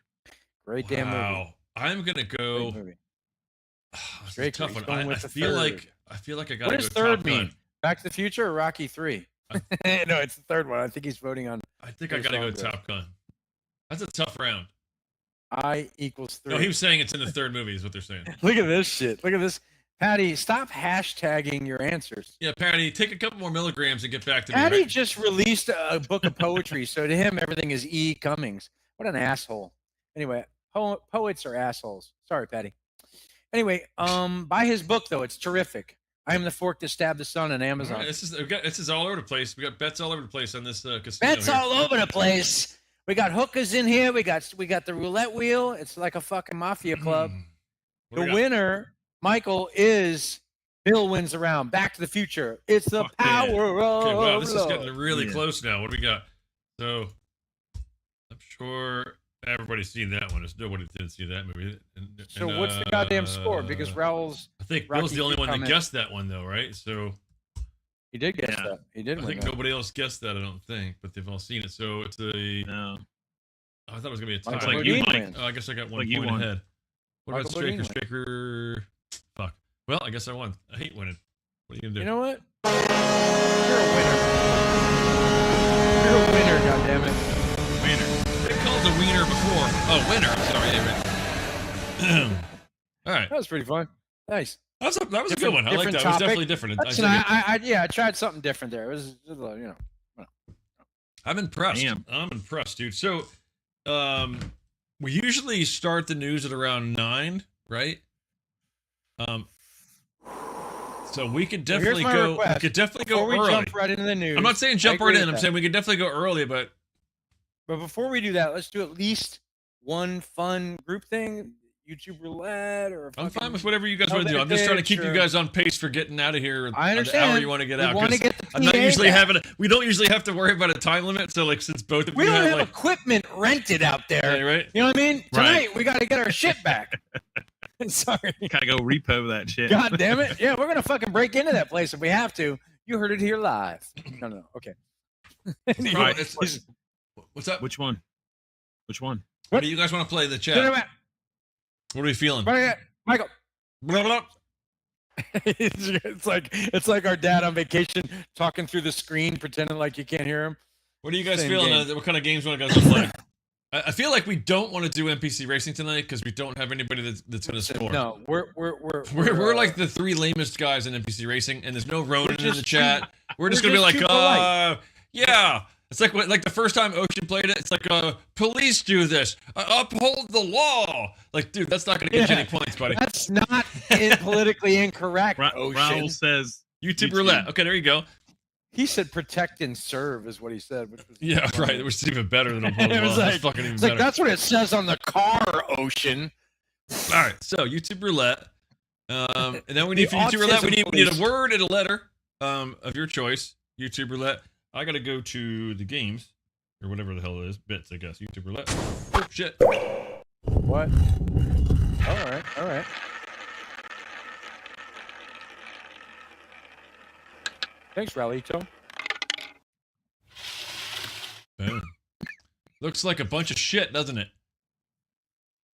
Great damn movie. Wow. I'm gonna go. Great movie. It's a Great tough choice. one. Going I with the feel third. like I gotta What go does third Top mean? Gun. Back to the Future or Rocky 3? No, it's the third one. I think he's voting on I think I Those gotta go songs are- Top Gun. That's a tough round. I equals 3. No, he was saying it's in the third movie. Is what they're saying. Look at this shit. Look at this. Patty, stop hashtagging your answers. Yeah, Patty, take a couple more milligrams and get back to me. Patty Right? just released a book of poetry, so to him, everything is E. Cummings. What an asshole. Anyway, poets are assholes. Sorry, Patty. Anyway, buy his book though; it's terrific. I am the fork that stabbed the sun on All Amazon. right, this is all over the place. We got bets all over the place on this casino. Bets here. all over the place. We got hookers in here. We got the roulette wheel. It's like a fucking mafia club. What do The we got? winner, Michael, is Bill wins around. Back to the Future. It's the Fuck yeah. power of Okay, wow, this is love. getting really Yeah. close now. What do we got? So, I'm sure everybody's seen that one. There's nobody that didn't see that movie. So what's the goddamn score? Because Raul's I think Rocky Bill's the only III one that comment. guessed that one, though, right? So he did guess Yeah. that. He did I win think that. nobody else guessed that. I don't think, but they've all seen it. So it's a. No. I thought it was gonna be a tie. Michael like you, Bodine Mike. wins. Oh, I guess I got one Like you point won. ahead. What about Michael Bodine Straker? Fuck. Well, I guess I won. I hate winning. What are you gonna do? You know what? You're a winner. You're a winner, goddammit. Winner. They called the wiener before. Oh, winner. I'm sorry. Yeah, right. All right. That was pretty fun. Nice. That was a good Different- one. I like different that. It was topic. definitely different. Listen, I tried something different there. It was, I'm impressed. Damn. I'm impressed, dude. So, we usually start the news at around 9, right? So we could Well, here's definitely my go. We request. could definitely Before go we early. jump right into the news. I'm not saying I jump agree right with in. I'm that. saying we could definitely go early, but But before we do that, let's do at least one fun group thing. YouTube roulette or I'm fucking- fine with whatever you guys Oh, want to do. I'm just trying to keep you sure. guys on pace for getting out of here. I at understand. The hour you want to get We out. want to 'cause get the I'm not PA usually back. we don't usually have to worry about a time limit. So like since both of We you don't have have like equipment rented out there. yeah, right. You know what I mean? Right. Tonight we got to get our shit back. Sorry. Gotta go repo that shit. God damn it. Yeah, we're going to fucking break into that place if we have to. You heard it here live. No. Okay. Anyway, Right. It's- What's up? Which one? Which one? What do you guys want to play in the chat? What are we feeling? Michael. Blah, blah, blah. it's like our dad on vacation talking through the screen, pretending like you can't hear him. What are you guys Same feeling? game. What kind of games want you guys to play? I feel like we don't want to do NPC racing tonight because we don't have anybody that's going to score. No, we're We're like the 3 lamest guys in NPC racing, and there's no Ronan in the just chat. We're just we're gonna be just like, too polite. yeah. It's like the first time Ocean played it. It's like, police do this. Uphold the law. Like, dude, that's not gonna get you Yeah. any points, buddy. That's not politically incorrect. Ocean. Raul says YouTube YouTube. roulette. Okay, there you go. He said protect and serve is what he said. Which was Yeah, right. Which is even better than uphold the It law. was That's like- fucking even It's like better. that's what it says on the car, Ocean. All right, so YouTube roulette. And then we need for YouTube roulette. We need a word and a letter of your choice. YouTube roulette. I gotta go to the games or whatever the hell it is. Bits, I guess. YouTube roulette. Oh shit. What? All right. Thanks, Ralito. Boom. Looks like a bunch of shit, doesn't it?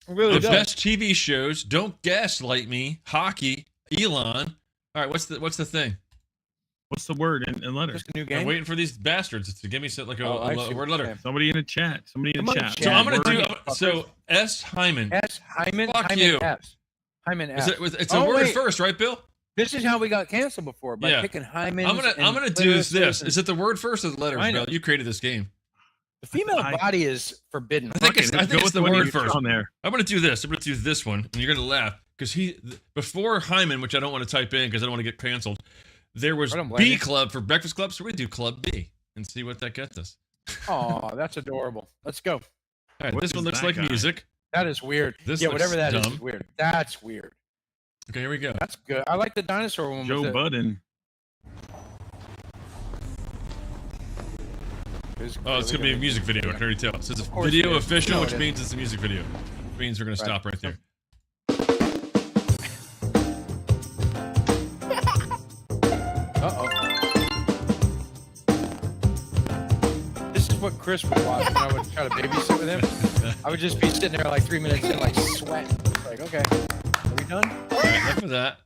It really The does. best TV shows. Don't gaslight me. Hockey. Elon. All right. What's the thing? What's the word and letter? Just a new I'm game. waiting for these bastards to give me like a word letter. Somebody in the chat. Somebody in the Come on, chat. So I'm gonna Word. do so. S. Hyman. S. Hyman. Fuck Hyman you. F. Hyman F. It's a word wait. first, right, Bill? This is how we got canceled before by Yeah. picking Hyman. I'm gonna do this. Is it the word first or the letters, I know. Bill? You created this game. The female body is forbidden. I think it's the word first. on there. I'm gonna do this. I'm gonna do this one, and you're gonna laugh because before Hyman, which I don't want to type in because I don't want to get canceled. There was I don't blame B you. Club for Breakfast Club, so we're gonna do Club B and see what that gets us. Oh, that's adorable. Let's go. All right, What this is one looks that like guy? music. That is weird. This yeah, looks whatever that is dumb. weird. That's weird. Okay, here we go. That's good. I like the dinosaur one. Joe with Budden. Oh, it's gonna be a music video. I can already tell. So it's a course video it is. official, No, which it means it's a music video. Which means we're gonna stop right there. Uh-oh. This is what Chris would watch when I would try to babysit with him. I would just be sitting there like 3 minutes in, like sweating. Like, okay, are we done? All right, enough of that.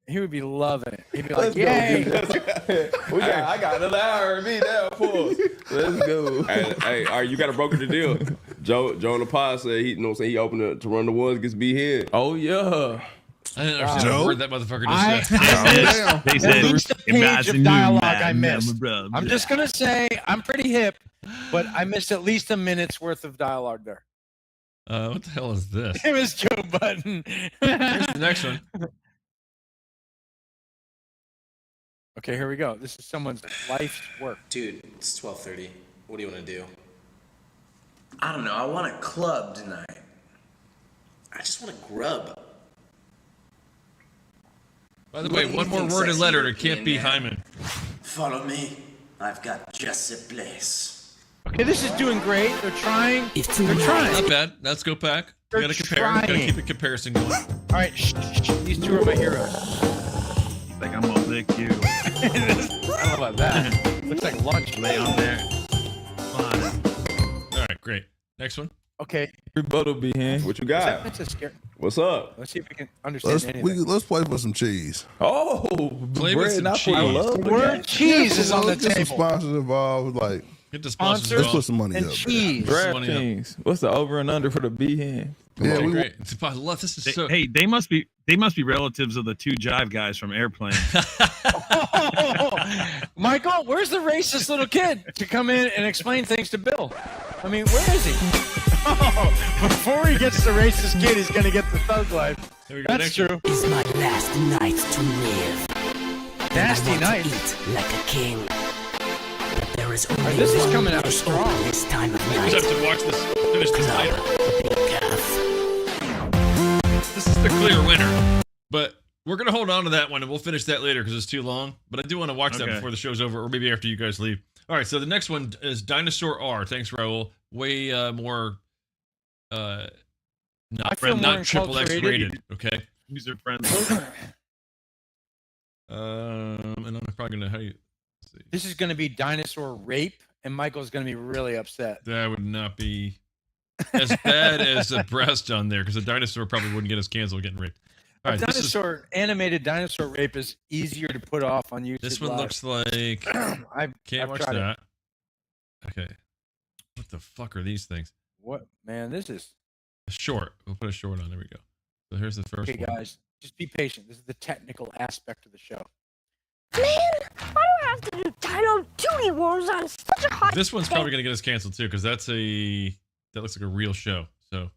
He would be loving it. He'd be like, yay. I got another hour of me now, Paul. Let's go. Hey, all right, you got to broker the deal. Joe on the pod said he opened it to run the ones against B Head. Oh yeah. I didn't understand a Joe? word that motherfucker just said. They said, That's the page of dialogue I missed. I'm just going to say I'm pretty hip, but I missed at least a minute's worth of dialogue there. What the hell is this? It was Joe Budden. Here's the next one. Okay, here we go. This is someone's life's work. Dude, it's 12:30. What do you want to do? I don't know. I want a club tonight. I just want to grub. By the What way, do you one more think, word and sexy letter. It European can't be man? Hyman. Follow me. I've got just a place. Okay, this is doing great. They're trying. They're Not trying. bad. Let's go back. They're We gotta compare. Gotta trying. keep a comparison going. All right, shh. These two are my heroes. Like I'm gonna lick you. I don't know about that. Looks like lunch. Lay on there. Fine. All right, great. Next one. Okay. Rebuttal be hand. What you got? That's a scare. What's up? Let's see if we can understand anything. Let's play for some cheese. Oh, Play with bread some not for cheese. love. The word cheese is on the Let's get some table. sponsors involved. Like, Get the sponsors Sponsors let's put involved. some money And up. cheese. Some money up. DraftKings. What's the over and under for the B hand? Yeah, Okay, we great. I love this. Is so. Hey, they must be relatives of the two jive guys from Airplane. Michael, where's the racist little kid to come in and explain things to Bill? I mean, where is he? Before he gets the racist kid, he's gonna get the thug life. Here we go. That's Next true. It's my last night to live. Nasty I want night. to eat like a king. But there is only This is one coming out door strong. open this time of We night. just have to watch this. Finish this Club later. Big Calf. This is the clear winner. But we're gonna hold on to that one, and we'll finish that later because it's too long. But I do want to watch that Okay. before the show's over, or maybe after you guys leave. All right. So the next one is Dinosaur R. Thanks, Raul. Way more. I Not feel more not triple X enculturated. rated. Okay. User friendly. And I'm probably gonna. How you? Let's see. This is gonna be dinosaur rape, and Michael's gonna be really upset. That would not be as bad as a breast on there, because a dinosaur probably wouldn't get us canceled getting raped. All right, Animated dinosaur rape is easier to put off on YouTube. this one Live. looks like I've can't watch tried it. that. Okay, what the fuck are these things? What, man? This is A short. We'll put a short on. There we go. So here's the first okay, one. guys. Just be patient. This is the technical aspect of the show. Man, why do I have to do Dino Duty Wars on such a hot This one's day? probably gonna get us canceled too, because that looks like a real show. So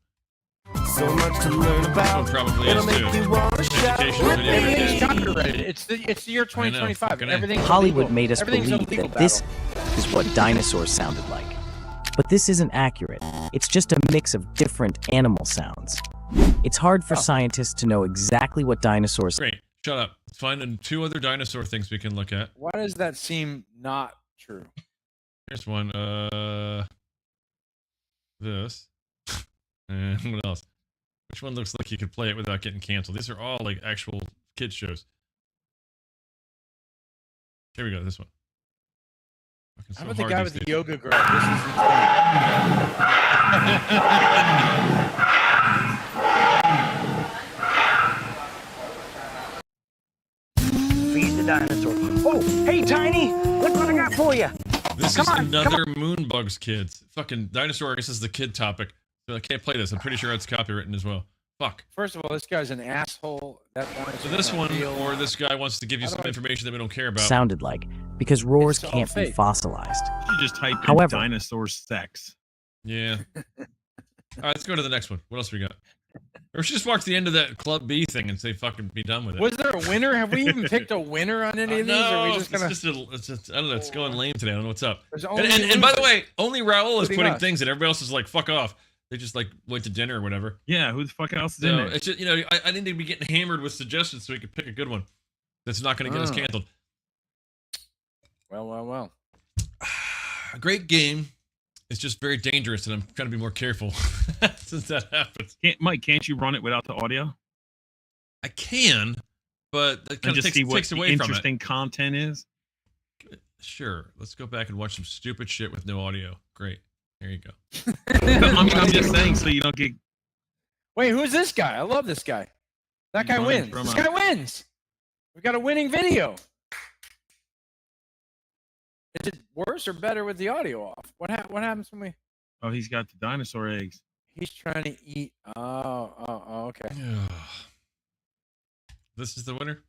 So much to learn this about. one probably It'll is make too. you wanna shout. Educational video. Everything's right copyrighted. It's the year 2025. fucking A. Everything's Hollywood illegal. made us Everything's believe illegal that this battle. is what dinosaurs sounded like. But this isn't accurate. It's just a mix of different animal sounds. It's hard for scientists to know exactly what dinosaurs... Great. Shut up. Let's find 2 other dinosaur things we can look at. Why does that seem not true? Here's one. This. And what else? Which one looks like you could play it without getting canceled? These are all like actual kids shows. Here we go. This one. How about the guy with the yoga girl? This is Feed the dinosaur. Oh, hey, Tiny! Look what I got for you. This is another Moonbugs Kids. Fucking dinosaur. I guess this is the kid topic. So I can't play this. I'm pretty sure it's copywritten as well. Fuck. First of all, this guy's an asshole. So this one, or this guy wants to give you some information that we don't care about. Sounded like, because roars can't be fossilized. You just type in However, dinosaur sex. Yeah. All right, let's go to the next one. What else we got? Or she just walk to the end of that Club B thing and say fucking be done with it. Was there a winner? Have we even picked a winner on any of these? No, or are we just gonna... it's just I don't know. It's going lame today. I don't know what's up. only And by the way, only Raul is Including putting us. things in. Everybody else is like, fuck off. They just like went to dinner or whatever. Yeah, who the fuck else is in there? It's just, I need to be getting hammered with suggestions so we can pick a good one that's not going to get us canceled. Well. A great game. It's just very dangerous, and I'm trying to be more careful since that happens. Mike, can't you run it without the audio? I can, but that kind of just see what takes the away from it. interesting content is. Sure. Let's go back and watch some stupid shit with no audio. Great. There you go. I'm just saying, so you don't get. Wait, who's this guy? I love this guy. That guy wins. This guy wins. We got a winning video. Is it worse or better with the audio off? What happens when we? Oh, he's got the dinosaur eggs. He's trying to eat. Oh, okay. This is the winner.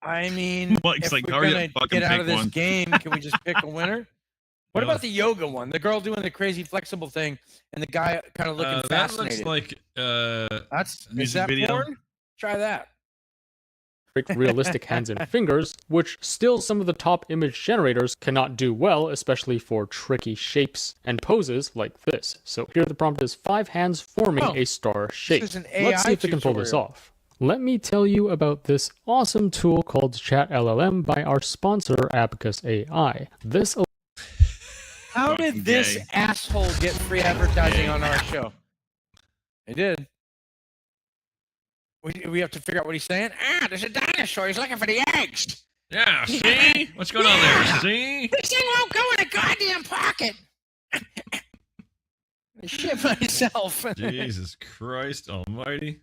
I mean, Mike's if like, we're hurry gonna up, fucking get out of pick this one. game, can we just pick a winner? What about the yoga one? The girl doing the crazy flexible thing, and the guy kind of looking That fascinated. looks like Is that porn? Try that. Realistic hands and fingers, which still some of the top image generators cannot do well, especially for tricky shapes and poses like this. So here the prompt is 5 hands forming a star shape. is an Let's see AI if they can pull this tutorial. off. Let me tell you about this awesome tool called ChatLLM by our sponsor Abacus AI. This How did this asshole get free advertising on our show? He did. We have to figure out what he's saying. There's a dinosaur. He's looking for the eggs. Yeah, see? What's going on there? See? This thing won't go in a goddamn pocket. I shit myself. Jesus Christ almighty.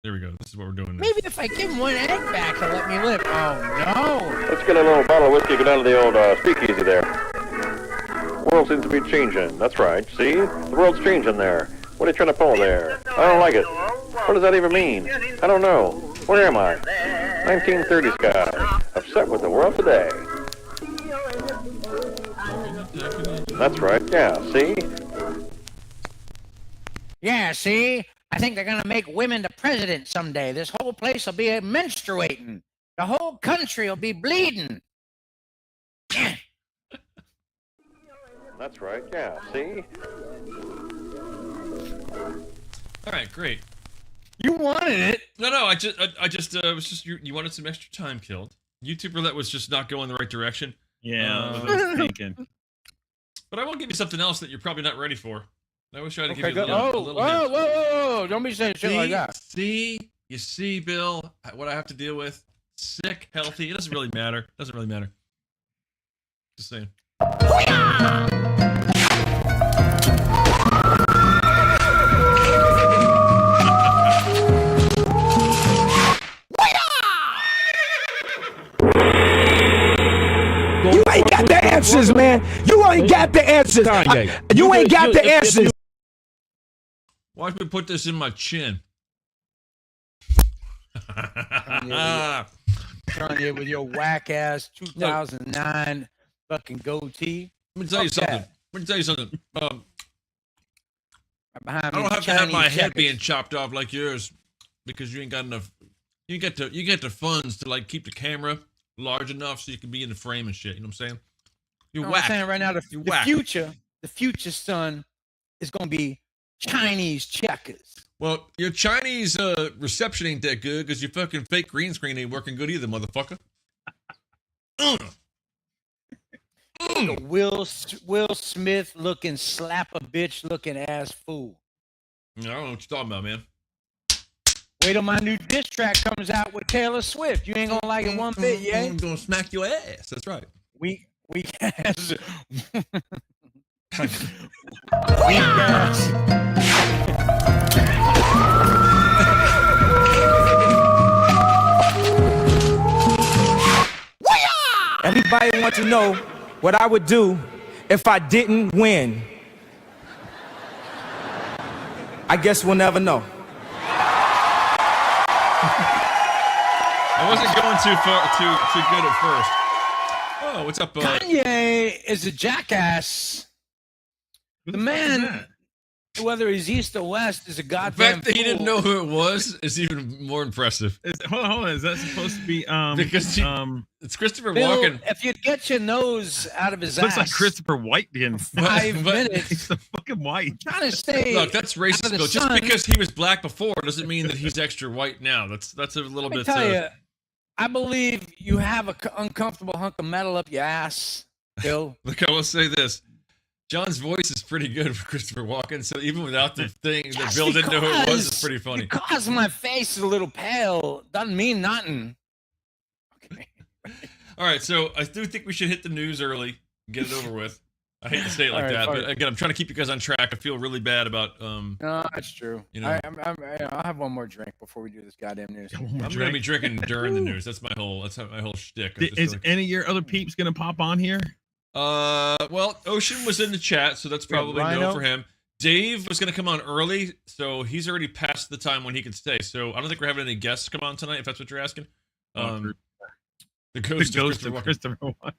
There we go. This is what we're doing now. Maybe if I give him one egg back, he'll let me live. Oh, no. Let's get a little bottle of whiskey, go down to the old speakeasy there. The world seems to be changing. That's right. See? The world's changing there. What are you trying to pull there? I don't like it. What does that even mean? I don't know. Where am I? 1930s guy. Upset with the world today. That's right. Yeah, see? Yeah, see? I think they're going to make women the president someday. This whole place will be menstruating. The whole country will be bleeding. That's right. Yeah, see? All right, great. You wanted it. No, I just was just you wanted some extra time killed. YouTube Roulette was just not going the right direction. Yeah, that's what I was thinking. But I will give you something else that you're probably not ready for. I always try to give you a good. little hint. Whoa. Don't be saying shit like that. You see, Bill, what I have to deal with. Sick, healthy. It doesn't really matter. Doesn't really matter. Just saying. You ain't got the answers, man. You ain't got the answers. You ain't got the answers. Watch me put this in my chin. Kanye with your whack ass 2009 fucking goatee. Let me tell you something. I don't have to Chinese have my head checkers. being chopped off like yours because you ain't got enough. You get the funds to like keep the camera large enough so you can be in the frame and shit. You know what I'm saying? I'm saying right now, the future son is gonna be Chinese checkers. Well, your Chinese reception ain't that good because your fucking fake green screen ain't working good either, motherfucker. Will Smith looking slap a bitch looking ass fool. I don't know what you're talking about, man. Wait till my new diss track comes out with Taylor Swift. You ain't gonna like it one bit, yeah? I'm gonna smack your ass. That's right. Weak ass. Weak ass. Everybody wants to know what I would do if I didn't win. I guess we'll never know. I wasn't going too good at first. Oh, what's up, Kanye is a jackass. The man, whether he's east or west, is a The goddamn fact that he fool. didn't know who it was is even more impressive. Hold on. Is that supposed to be because it's Christopher Bill, Walken. if you get your nose out of his looks ass, like Christopher White again. 5 minutes. He's the fucking white. Trying to stay. Look, that's racist. out of the Bill. Just sun. because he was black before doesn't mean that he's extra white now. That's a little Let me bit. tell you, I believe you have an uncomfortable hunk of metal up your ass, Bill. Look, I will say this. John's voice is pretty good for Christopher Walken, so even without the thing that Just Bill didn't know who it was, it's because- pretty funny. Because my face is a little pale doesn't mean nothing. All right, so I do think we should hit the news early, get it over with. I hate to say it like All right, that, fuck but it. again, I'm trying to keep you guys on track. I feel really bad about. No, that's true. You know, I'll have one more drink before we do this goddamn news. I'm going to be drinking during the news. That's my whole shtick. I'm just Is like- any of your other peeps gonna pop on here? Well, Ocean was in the chat, so that's probably no Rhino? for him. Dave was going to come on early, so he's already past the time when he could stay. So I don't think we're having any guests come on tonight, if that's what you're asking. The ghost of Christopher Walken.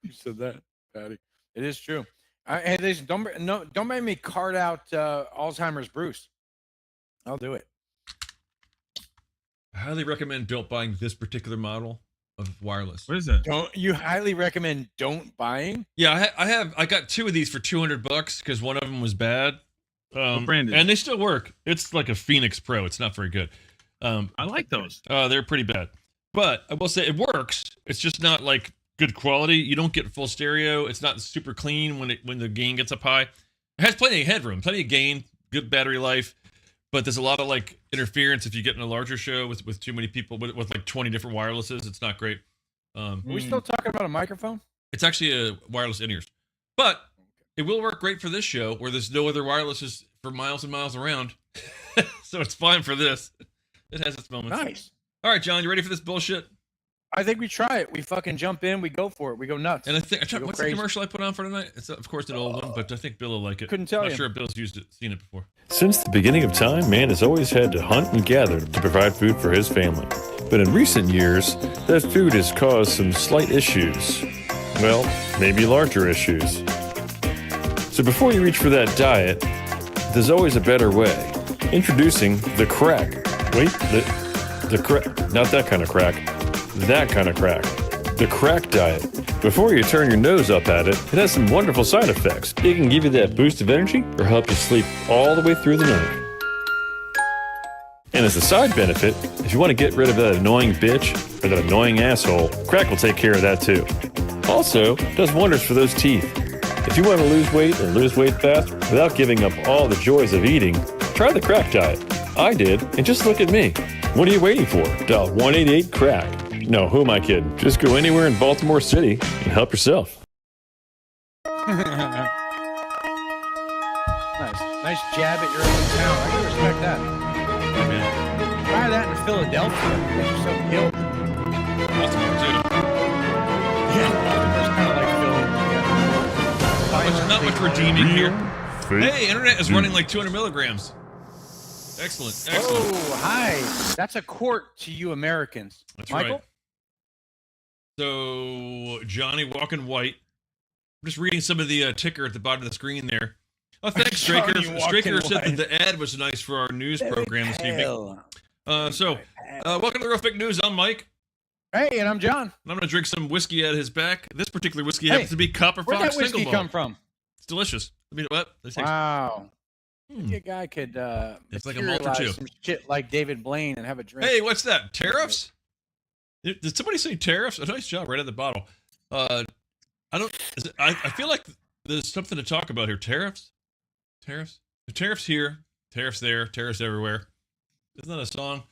You said that, Patty. It is true. Hey, listen, don't make me cart out Alzheimer's Bruce. I'll do it. I highly recommend Built buying this particular model of wireless. What is it? Don't you highly recommend don't buying? Yeah, I got 2 of these for $200 because one of them was bad. What brand is it? And they still work. It's like a Phoenix Pro. It's not very good. I like those. They're pretty bad, but I will say it works. It's just not like good quality. You don't get full stereo. It's not super clean when the gain gets up high. It has plenty of headroom, plenty of gain, good battery life, but there's a lot of like interference if you get in a larger show with too many people with like 20 different wirelesses. It's not great. Are we still talking about a microphone? It's actually a wireless in-ears, but it will work great for this show where there's no other wirelesses for miles and miles around. So it's fine for this. It has its moments. Nice. All right, John, you ready for this bullshit? I think we try it. We fucking jump in. We go for it. We go nuts. And I think We go what's crazy. the commercial I put on for tonight? It's of course an old one, but I think Bill will like it. Couldn't tell Not you. sure if Bill's seen it before. Since the beginning of time, man has always had to hunt and gather to provide food for his family. But in recent years, that food has caused some slight issues. Well, maybe larger issues. So before you reach for that diet, there's always a better way. Introducing the crack. Wait, the crack, not that kind of crack. That kind of crack. The crack diet. Before you turn your nose up at it, it has some wonderful side effects. It can give you that boost of energy or help you sleep all the way through the night. And as a side benefit, if you want to get rid of that annoying bitch or that annoying asshole, crack will take care of that too. Also, it does wonders for those teeth. If you want to lose weight or lose weight fast without giving up all the joys of eating, try the crack diet. I did, and just look at me. What are you waiting for? Dial 188-CRACK. No, who am I kidding? Just go anywhere in Baltimore City and help yourself. Nice jab at your own town. I can respect that. Try that in Philadelphia. Get yourself killed. Baltimore too. Yeah, Baltimore's kind of like Philly. Not much redeeming here. Hey, internet is running like 200 milligrams. Excellent. Oh, hi. That's a court to you Americans. That's Michael? right. So Johnny walking white. I'm just reading some of the ticker at the bottom of the screen there. Oh, thanks, Straker. Johnny Straker walking said that white. the ad was nice for our news program this evening. Pale. Welcome to the Real Fake News. I'm Mike. Hey, and I'm John. And I'm going to drink some whiskey out of his back. This particular whiskey Hey, happens to be Copper Where'd Fox that whiskey Single come Malt. from? It's delicious. I mean, what? Wow. Maybe a guy could It's like a malt or two. materialize some shit like David Blaine and have a drink. Hey, what's that? Tariffs? Did somebody say tariffs? A nice job right at the bottle. I feel like there's something to talk about here. Tariffs? Tariffs? The tariffs here, tariffs there, tariffs everywhere. Isn't that a song?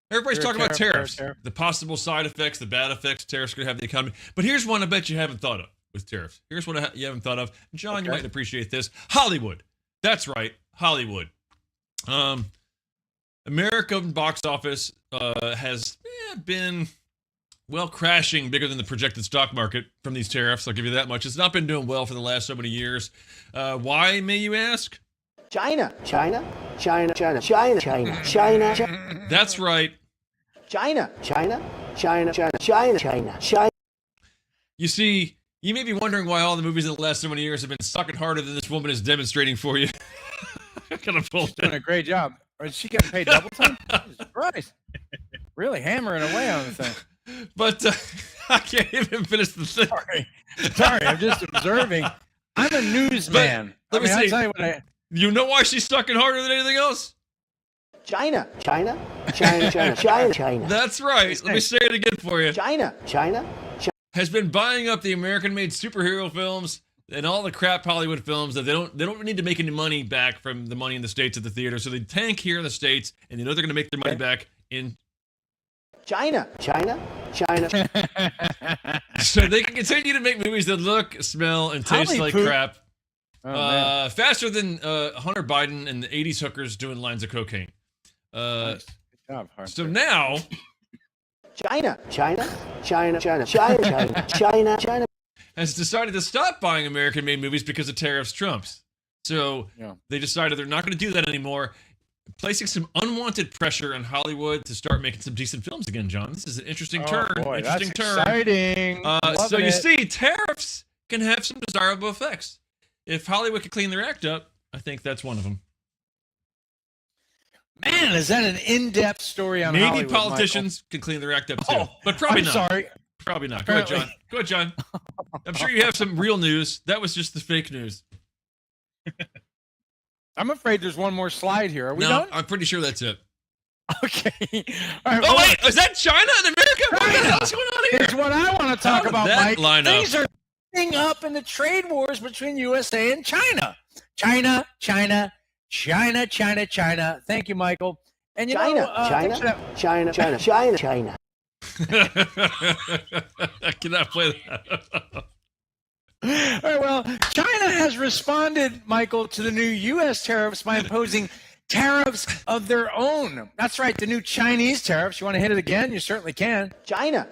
Everybody's talking about tariffs. The possible side effects, the bad effects tariffs could have the economy. But here's one I bet you haven't thought of with tariffs. Here's what you haven't thought of. John, you might appreciate this. Hollywood. That's right. Hollywood. American box office has been, crashing bigger than the projected stock market from these tariffs. I'll give you that much. It's not been doing well for the last so many years. Why, may you ask? China. That's right. China. You see, you may be wondering why all the movies in the last so many years have been sucking harder than this woman is demonstrating for you. She's doing a great job. Is she getting paid double time? Jesus Christ. Really hammering away on the thing. But I can't even finish the thing. Sorry, I'm just observing. I'm a newsman. Let me see. I'll tell you what You know why she's sucking harder than anything else? China. That's right. Let me say it again for you. China. Has been buying up the American-made superhero films and all the crap Hollywood films that they don't need to make any money back from the money in the States at the theater. So they tank here in the States, and they know they're going to make their money back in China. So they can continue to make movies that look, smell, and taste like crap. Faster than Hunter Biden and the 80s hookers doing lines of cocaine. Nice. Good job, Hunter. So now China has decided to stop buying American-made movies because of tariffs Trump's. So they decided they're not going to do that anymore, placing some unwanted pressure on Hollywood to start making some decent films again, John. This is an interesting turn. Boy, interesting that's turn. Exciting. So you see, tariffs can have some desirable effects. If Hollywood could clean their act up, I think that's one of them. Man, is that an in-depth story on Maybe Hollywood, politicians can clean their act up too, but probably I'm not. Sorry. Probably not. Go ahead, John. Go ahead, John. I'm sure you have some real news. That was just the fake news. I'm afraid there's one more slide here. Are we No, done? I'm pretty sure that's it. Okay. All right, Oh, wait. Is that China and America? What the hell's going on here? Here's what I want to talk How did about, that Mike. line up? Things are heating up in the trade wars between USA and China. China. Thank you, Michael. And you know, China. I cannot play that. All right, well, China has responded, Michael, to the new U.S. tariffs by imposing tariffs of their own. That's right, the new Chinese tariffs. You want to hit it again? You certainly can. China.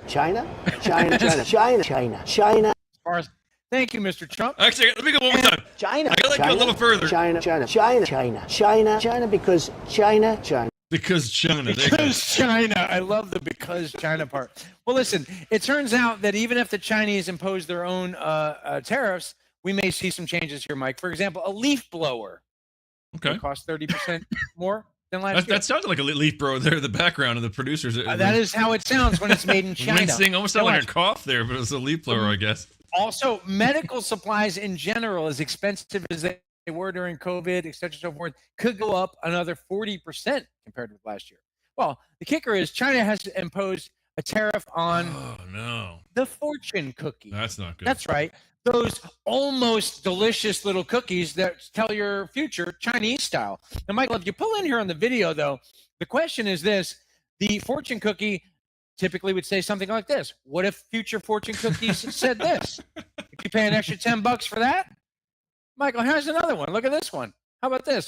Thank you, Mr. Trump. Actually, let me go one more time. China. I gotta let go a little further. China, because China. Because China. There you go. Because China. I love the because China part. Well, listen, it turns out that even if the Chinese impose their own tariffs, we may see some changes here, Mike. For example, a leaf blower. Okay. It costs 30% more than last year. That sounded like a leaf blower there in the background of the producers. That is how it sounds when it's made in China. Wincing, almost sounded like a cough there, but it was a leaf blower, I guess. Also, medical supplies in general, as expensive as they were during COVID, et cetera, so forth, could go up another 40% compared with last year. Well, the kicker is China has imposed a tariff on the fortune cookie. That's not good. That's right. Those almost delicious little cookies that tell your future Chinese style. Now, Michael, if you pull in here on the video, though, the question is this. The fortune cookie typically would say something like this. What if future fortune cookies said this? If you pay an extra $10 for that? Michael, here's another one. Look at this one. How about this?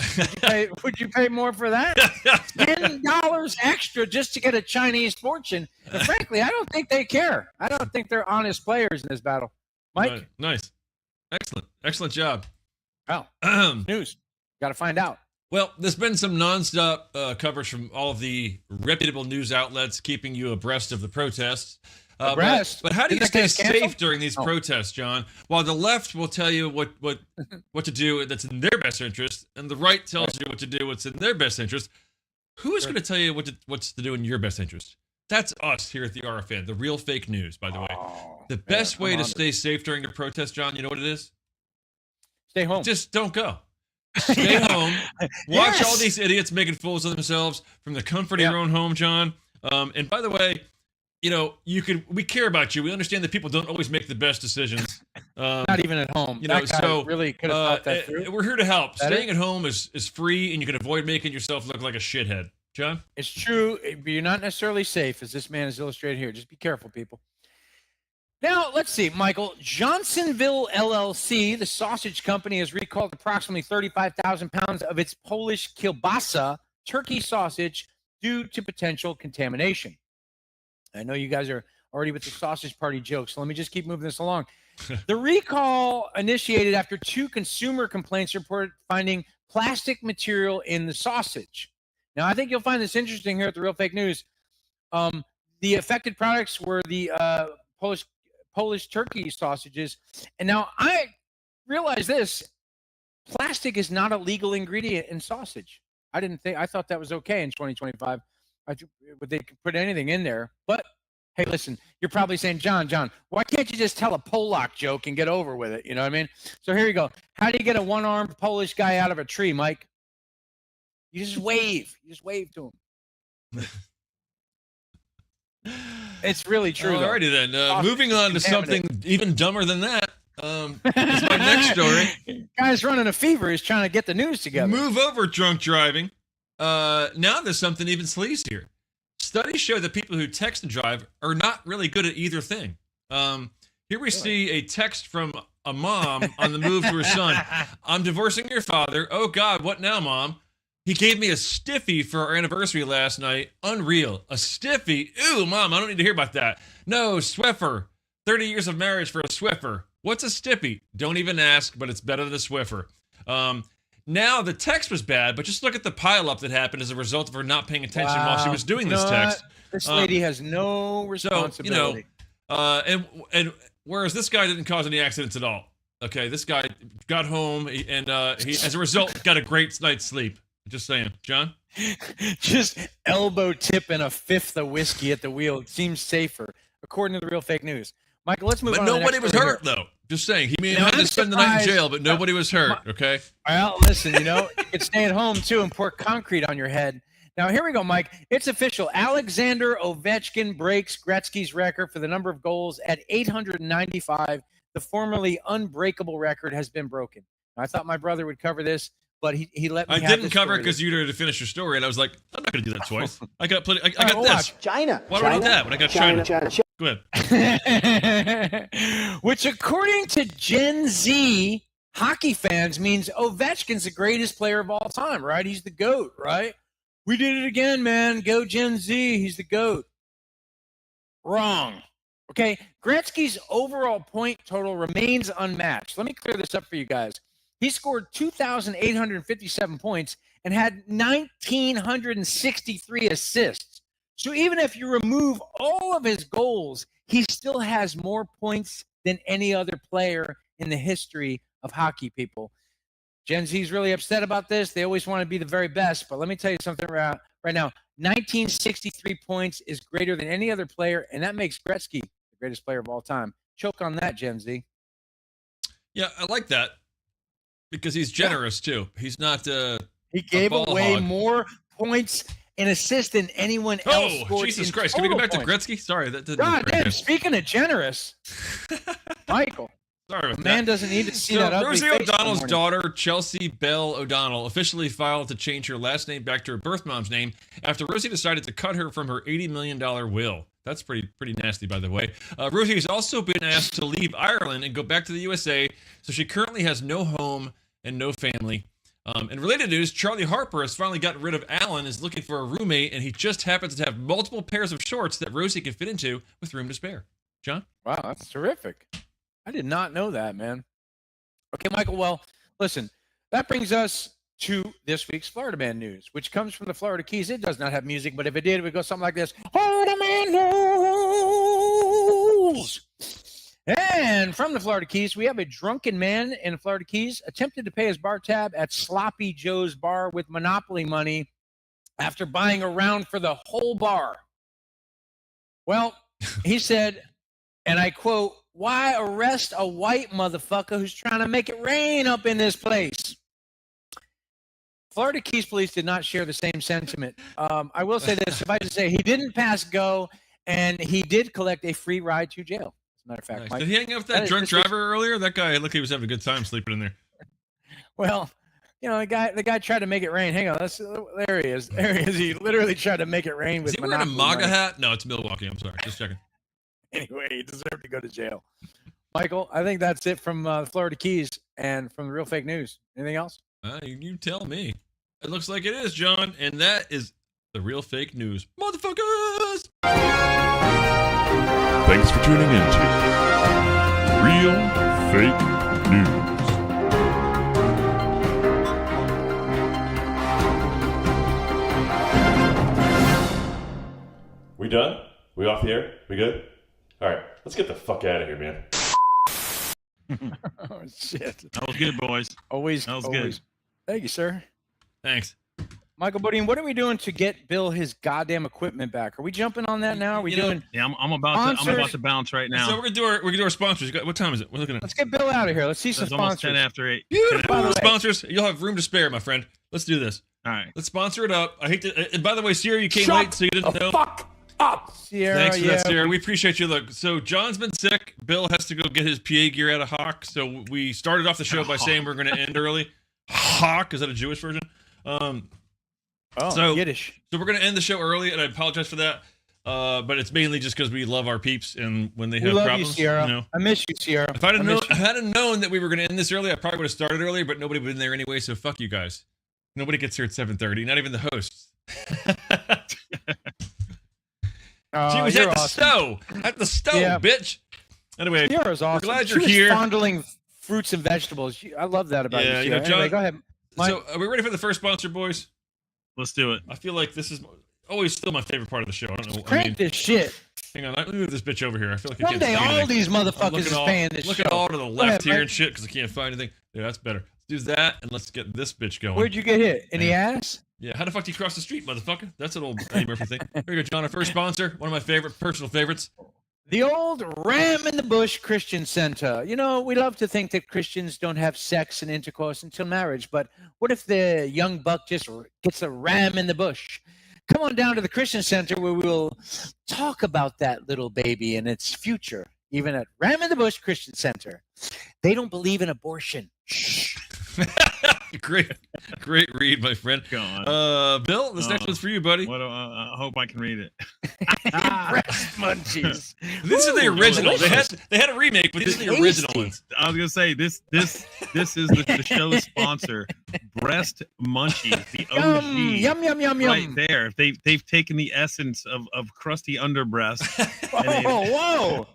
Would you pay more for that? $10 extra just to get a Chinese fortune. And frankly, I don't think they care. I don't think they're honest players in this battle. Mike? Nice. Excellent job. Oh, news. Got to find out. Well, there's been some nonstop coverage from all of the reputable news outlets keeping you abreast of the protests. But how do you stay safe during these protests, John? While the left will tell you what to do that's in their best interest, and the right tells you what to do what's in their best interest, who is going to tell you what's to do in your best interest? That's us here at the RFN, the real fake news, by the way. The best way to stay safe during a protest, John, you know what it is? Stay home. Just don't go. Stay home. Watch Yes. all these idiots making fools of themselves from the comfort of your own home, John. And by the way, we care about you. We understand that people don't always make the best decisions. Not even at home. That guy really could have thought that through. We're here to help. That Staying at home is free, and you can avoid making yourself look like a shithead. John? It's true, but you're not necessarily safe, as this man is illustrated here. Just be careful, people. Now, let's see, Michael. Johnsonville LLC, the sausage company, has recalled approximately 35,000 pounds of its Polish kielbasa turkey sausage due to potential contamination. I know you guys are already with the sausage party jokes, so let me just keep moving this along. The recall initiated after 2 consumer complaints reported finding plastic material in the sausage. Now, I think you'll find this interesting here at the Real Fake News. The affected products were the Polish turkey sausages. And now I realize this. Plastic is not a legal ingredient in sausage. I thought that was okay in 2025. They could put anything in there. But hey, listen, you're probably saying, John, why can't you just tell a Polak joke and get over with it? You know what I mean? So here you go. How do you get a one-armed Polish guy out of a tree, Mike? You just wave. You just wave to him. It's really true. Alrighty then. Moving on to something even dumber than that. Is my next story. Guy's running a fever. He's trying to get the news together. Move over, drunk driving. Now there's something even sleazier. Studies show that people who text and drive are not really good at either thing. Here we see a text from a mom on the move to her son. I'm divorcing your father. Oh God, what now, Mom? He gave me a stiffy for our anniversary last night. Unreal. A stiffy? Ooh, Mom, I don't need to hear about that. No, Swiffer. 30 years of marriage for a Swiffer. What's a stiffy? Don't even ask, but it's better than a Swiffer. Now, the text was bad, but just look at the pileup that happened as a result of her not paying attention while she was doing this text. This lady has no responsibility. And whereas this guy didn't cause any accidents at all. Okay, this guy got home and he, as a result, got a great night's sleep. Just saying. John? Just elbow tip and a fifth of whiskey at the wheel. It seems safer, according to the Real Fake News. Michael, let's move on. But nobody was hurt, though. Just saying. He may have had to spend the night in jail, but nobody was hurt, okay? Well, listen, you could stay at home, too, and pour concrete on your head. Now, here we go, Mike. It's official. Alexander Ovechkin breaks Gretzky's record for the number of goals at 895. The formerly unbreakable record has been broken. Now, I thought my brother would cover this, but he let me I have didn't this cover it story. because you were to finish your story, and I was like, I'm not going to do that twice. I got plenty. I got this. Watch. China. Why do I need that when I got China? Go ahead. Which, according to Gen Z hockey fans, means Ovechkin's the greatest player of all time, right? He's the GOAT, right? We did it again, man. Go Gen Z. He's the GOAT. Wrong. Okay, Gretzky's overall point total remains unmatched. Let me clear this up for you guys. He scored 2,857 points and had 1,963 assists. So even if you remove all of his goals, he still has more points than any other player in the history of hockey, people. Gen Z is really upset about this. They always want to be the very best. But let me tell you something right now. 1963 points is greater than any other player, and that makes Gretzky the greatest player of all time. Choke on that, Gen Z. Yeah, I like that because he's generous, too. He's not He gave away more points and assists than anyone else scored. Jesus Christ. Can we go back to Gretzky? Sorry, that didn't God damn, speaking of generous, Michael. Sorry about Man doesn't need to see that ugly Rosie face O'Donnell's in the morning. daughter, Chelsea Bell O'Donnell, officially filed to change her last name back to her birth mom's name after Rosie decided to cut her from her $80 million will. That's pretty nasty, by the way. Rosie has also been asked to leave Ireland and go back to the USA, so she currently has no home and no family. In related news, Charlie Harper has finally gotten rid of Alan, is looking for a roommate, and he just happens to have multiple pairs of shorts that Rosie can fit into with room to spare. John? Wow, that's terrific. I did not know that, man. Okay, Michael, well, listen, that brings us to this week's Florida Man News, which comes from the Florida Keys. It does not have music, but if it did, it would go something like this. Florida Man News! And from the Florida Keys, we have a drunken man in the Florida Keys attempted to pay his bar tab at Sloppy Joe's bar with Monopoly money after buying a round for the whole bar. Well, he said, and I quote, "Why arrest a white motherfucker who's trying to make it rain up in this place?" Florida Keys Police did not share the same sentiment. I will say this: if I just say he didn't pass go, and he did collect a free ride to jail. As a matter of fact, Nice. Mike, Did he hang out with that drunk driver earlier? That guy looked like he was having a good time sleeping in there. Well, you know, the guy tried to make it rain. Hang on, there he is. There he is. He literally tried to make it rain with. Is he wearing a MAGA hat? No, it's Milwaukee. I'm sorry, just checking. Anyway, he deserved to go to jail. Michael, I think that's it from Florida Keys and from the Real Fake News. Anything else? You tell me. It looks like it is, John, and that is the Real Fake News, motherfuckers. Thanks for tuning in to Real Fake News. We done? We off the air? We good? All right, let's get the fuck out of here, man. Oh, shit. That was good, boys. Always. That was always. good. Thank you, sir. Thanks. Michael Boudin, what are we doing to get Bill his goddamn equipment back? Are we jumping on that now? Are we doing? Yeah, I'm about to bounce right now. So we're gonna do our sponsors. What time is it? We're looking at. Let's get Bill out of here. Let's see some It's almost sponsors. 10 after 8. Beautiful sponsors. You'll have room to spare, my friend. Let's do this. All right. Let's sponsor it up. I hate to. And by the way, Sierra, you came late, so you didn't know. Fuck up, Sierra. Thanks for that, Sierra. We appreciate you. Look, so John's been sick. Bill has to go get his PA gear out of Hawk. So we started off the show by saying we're going to end early. Hawk, is that a Jewish version? Yiddish. So we're going to end the show early, and I apologize for that. But it's mainly just because we love our peeps, and when they have love problems, you, Sierra. you know. I miss you, Sierra. If I hadn't known that we were going to end this early, I probably would have started earlier. But nobody would have been there anyway. So fuck you guys. Nobody gets here at 7:30. Not even the hosts. She was at the stove. At the stove, bitch. Anyway, Sierra's awesome. We're glad she you're was here. fondling fruits and vegetables. I love that about you, Yeah, Sierra. John. Anyway, go ahead. Mike. So, are we ready for the first sponsor, boys? Let's do it. I feel like this is always still my favorite part of the show. I don't know. Crank this shit. Hang on, let me move this bitch over here. I feel like I Someday can't see all anything. these motherfuckers I'm looking is all- paying this Looking show. all to the Go left ahead, here Mike. and shit because I can't find anything. Yeah, that's better. Let's do that, and let's get this bitch going. Where'd you get hit? In the ass? Yeah, how the fuck do you cross the street, motherfucker? That's an old Eddie Murphy thing. Here you go, John. Our first sponsor, one of my favorite personal favorites. The old Ram in the Bush Christian Center. You know, we love to think that Christians don't have sex and intercourse until marriage, but what if the young buck just gets a ram in the bush? Come on down to the Christian Center where we'll talk about that little baby and its future, even at Ram in the Bush Christian Center. They don't believe in abortion. Shh. Great read, my friend. Go on. Bill, this next one's for you, buddy. I hope I can read it. Breast munchies. This is the original. They had a remake, but this is the original ones. I was gonna say this is the show's sponsor, Breast Munchies, the OG. Yum, yum, yum, right yum. there. They've taken the essence of crusty underbreast Whoa.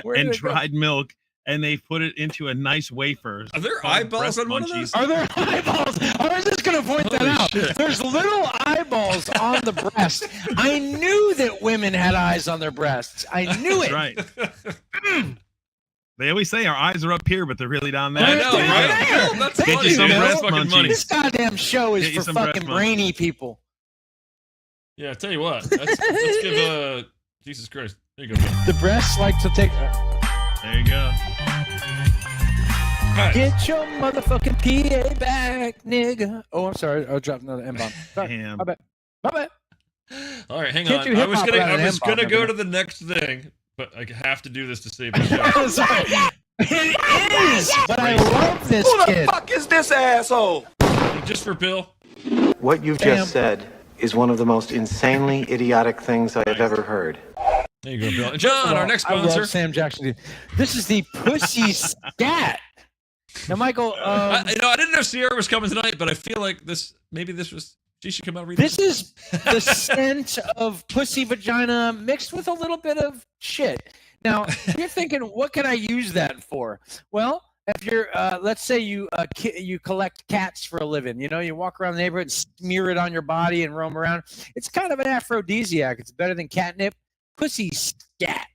Where and did it go? dried milk, and they put it into a nice wafer. Are there called eyeballs Breast on one of those? Are there eyeballs? I was just going to point that Holy out. shit. There's little eyeballs on the breast. I knew that women had eyes on their breasts. I knew it. That's right. They always say our eyes are up here, but they're really down there. I know, right? Bill, that's Get funny, you some man. breast That's fucking money. This goddamn show is Get you for some breast fucking munchies. brainy people. Yeah, I tell you what. Let's give Jesus Christ. There you go, Bill. The breasts like to take. There you go. All right. Get your motherfucking PA back, nigga. Oh, I'm sorry. I dropped another M-bomb. Sorry. Damn. My bad. My bad. All right, hang Can't on. you I hip was hop gonna without an M-bomb, go man? to the next thing, but I have to do this to save the show. Sorry. It is, but I love this kid. fuck is this asshole? Just for Bill. What you've Damn. just said is one of the most insanely idiotic things I have ever heard. There you go, Bill. And John, our next I sponsor. love Sam Jackson. This is the Pussy Scat. Now, Michael, I didn't know Sierra was coming tonight, but I feel like she should come out and read this is the scent of pussy vagina mixed with a little bit of shit. Now, you're thinking, what can I use that for? Well, if you're, let's say you collect cats for a living, you know, you walk around the neighborhood, smear it on your body and roam around. It's kind of an aphrodisiac. It's better than catnip. Pussy Scat.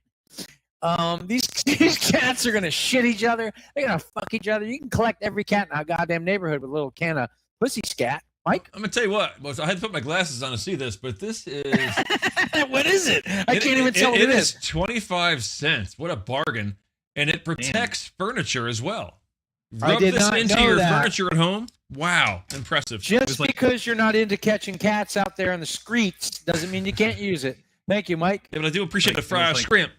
These cats are gonna shit each other. They're gonna fuck each other. You can collect every cat in our goddamn neighborhood with a little can of Pussy Scat. Mike, I'm gonna tell you what. Well, I had to put my glasses on to see this, but this is. what is it? I can't even tell what it is. 25 cents. What a bargain! And it protects furniture as well. I Rub did this not into know your that. furniture at home. Wow, impressive. Just because you're not into catching cats out there in the streets doesn't mean you can't use it. Thank you, Mike. Yeah, but I do appreciate the fried scrimp.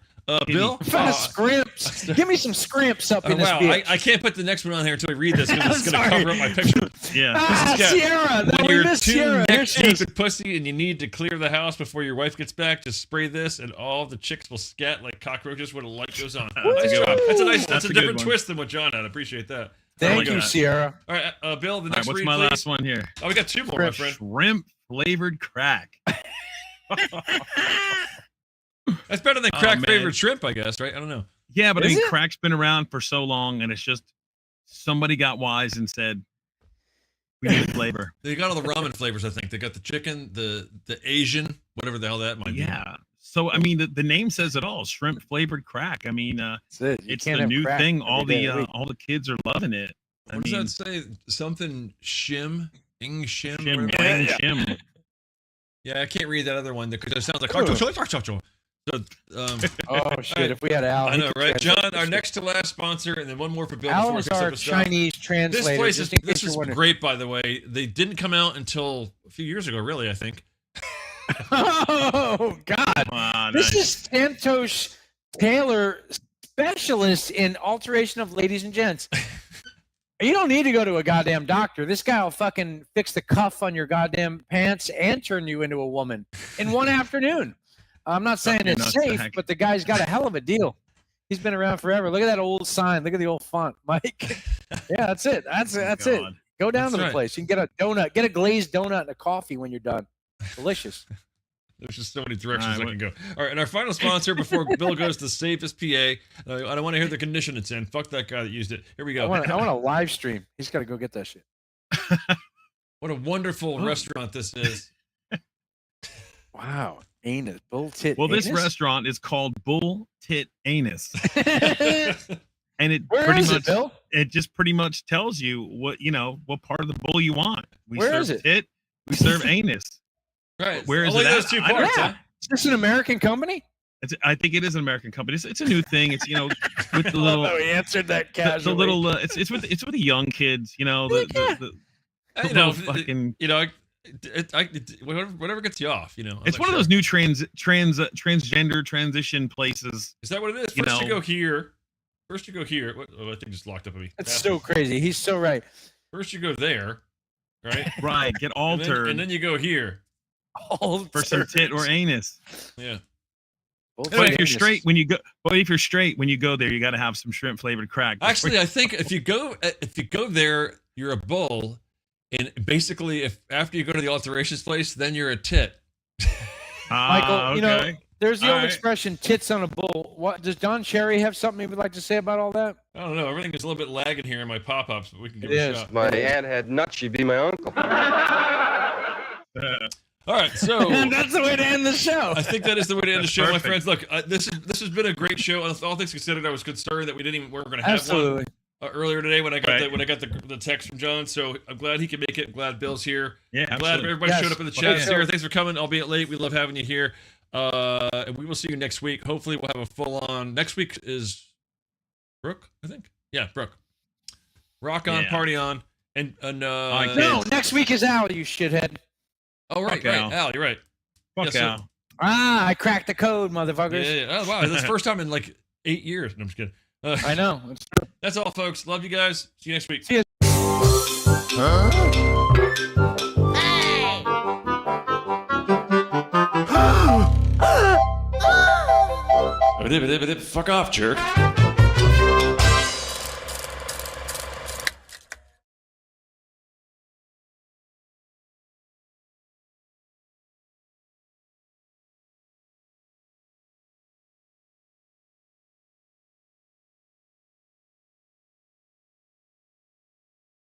Bill? Scrimps. Give me some scrimps up in this wow, bitch. I can't put the next one on here until we read this because it's going to cover up my picture. Yeah. Sierra. When we you're missed too Sierra. neck deep with pussy and you need to clear the house before your wife gets back, just spray this and all the chicks will scat like cockroaches when the light goes on. Nice job. That's a different twist than what John had. I appreciate that. Thank you, Sierra. All right, Bill, the next what's read, my please. last one here? Oh, we got two more, my friend. Shrimp flavored crack. That's better than crack flavored shrimp, I guess, right? I don't know. Yeah, but I mean, crack's been around for so long, and it's just somebody got wise and said, we need flavor. They got all the ramen flavors, I think. They got the chicken, the Asian, whatever the hell that might be. Yeah. So, I mean, the name says it all. Shrimp flavored crack. I mean, it's the new thing. All the kids are loving it. What does that say? Something shim? Ing shim? Shim. Yeah, I can't read that other one because it sounds like So, oh shit! If we had Al, I know, right? John, our next to last sponsor, and then one more for Bill. Al is our Chinese translator. This place is great, by the way. They didn't come out until a few years ago, really. I think. Oh God! This is Santosh Taylor, specialist in alteration of ladies and gents. You don't need to go to a goddamn doctor. This guy will fucking fix the cuff on your goddamn pants and turn you into a woman in one afternoon. I'm not saying it's safe, but the guy's got a hell of a deal. He's been around forever. Look at that old sign. Look at the old font, Mike. Yeah, that's it. That's it. Go down to the place. You can get a donut. Get a glazed donut and a coffee when you're done. Delicious. There's just so many directions I can go. All right, and our final sponsor before Bill goes to Safest PA. I don't want to hear the condition it's in. Fuck that guy that used it. Here we go. I want a live stream. He's got to go get that shit. What a wonderful restaurant this is. Wow. Anus. Bull Tit Well, Anus? this restaurant is called Bull Tit Anus. And it Bill? It just pretty much tells you what part of the bull you want. We Where serve is it? Tit, we serve anus. Right. Where is Only it? those two parts, huh? Is this an American company? I think it is an American company. It's a new thing. It's with the little. He answered that casually. The little. It's with the young kids. Whatever gets you off. It's one of those new transgender transition places. Is that what it is? First you go here. I think just locked up on me. That's so crazy. He's so right. First you go there, right? Right. Get altered, and then you go here. For some tit or anus. Yeah. But if you're straight when you go there, you got to have some shrimp flavored crack. Actually, I think if you go there, you're a bull, and basically, if after you go to the alterations place, then you're a tit. Michael, there's the old expression "tits on a bull." What does Don Cherry have something he would like to say about all that? I don't know. Everything is a little bit lagging here in my pop-ups, but we can give it a shot. My aunt had nuts. She'd be my uncle. All right, so that's the way to end the show. I think that is the way to end the show, my friends. Look, this has been a great show. All things considered, I was concerned that we weren't going to have one earlier today when I got the text from John. So I'm glad he could make it. I'm glad Bill's here. Yeah, I'm glad everybody showed up in the chat. Sarah, thanks for coming, albeit late. We love having you here. And we will see you next week. Hopefully, we'll have a full-on. Next week is Brooke, I think. Yeah, Brooke. Rock on, party on, and no, next week is Al, you shithead. Oh, right, Al, you're right. Fuck Al. I cracked the code, motherfuckers. Yeah. Oh, wow, that's the first time in like 8 years. No, I'm just kidding. I know. That's all, folks. Love you guys. See you next week. See you. Fuck off, jerk.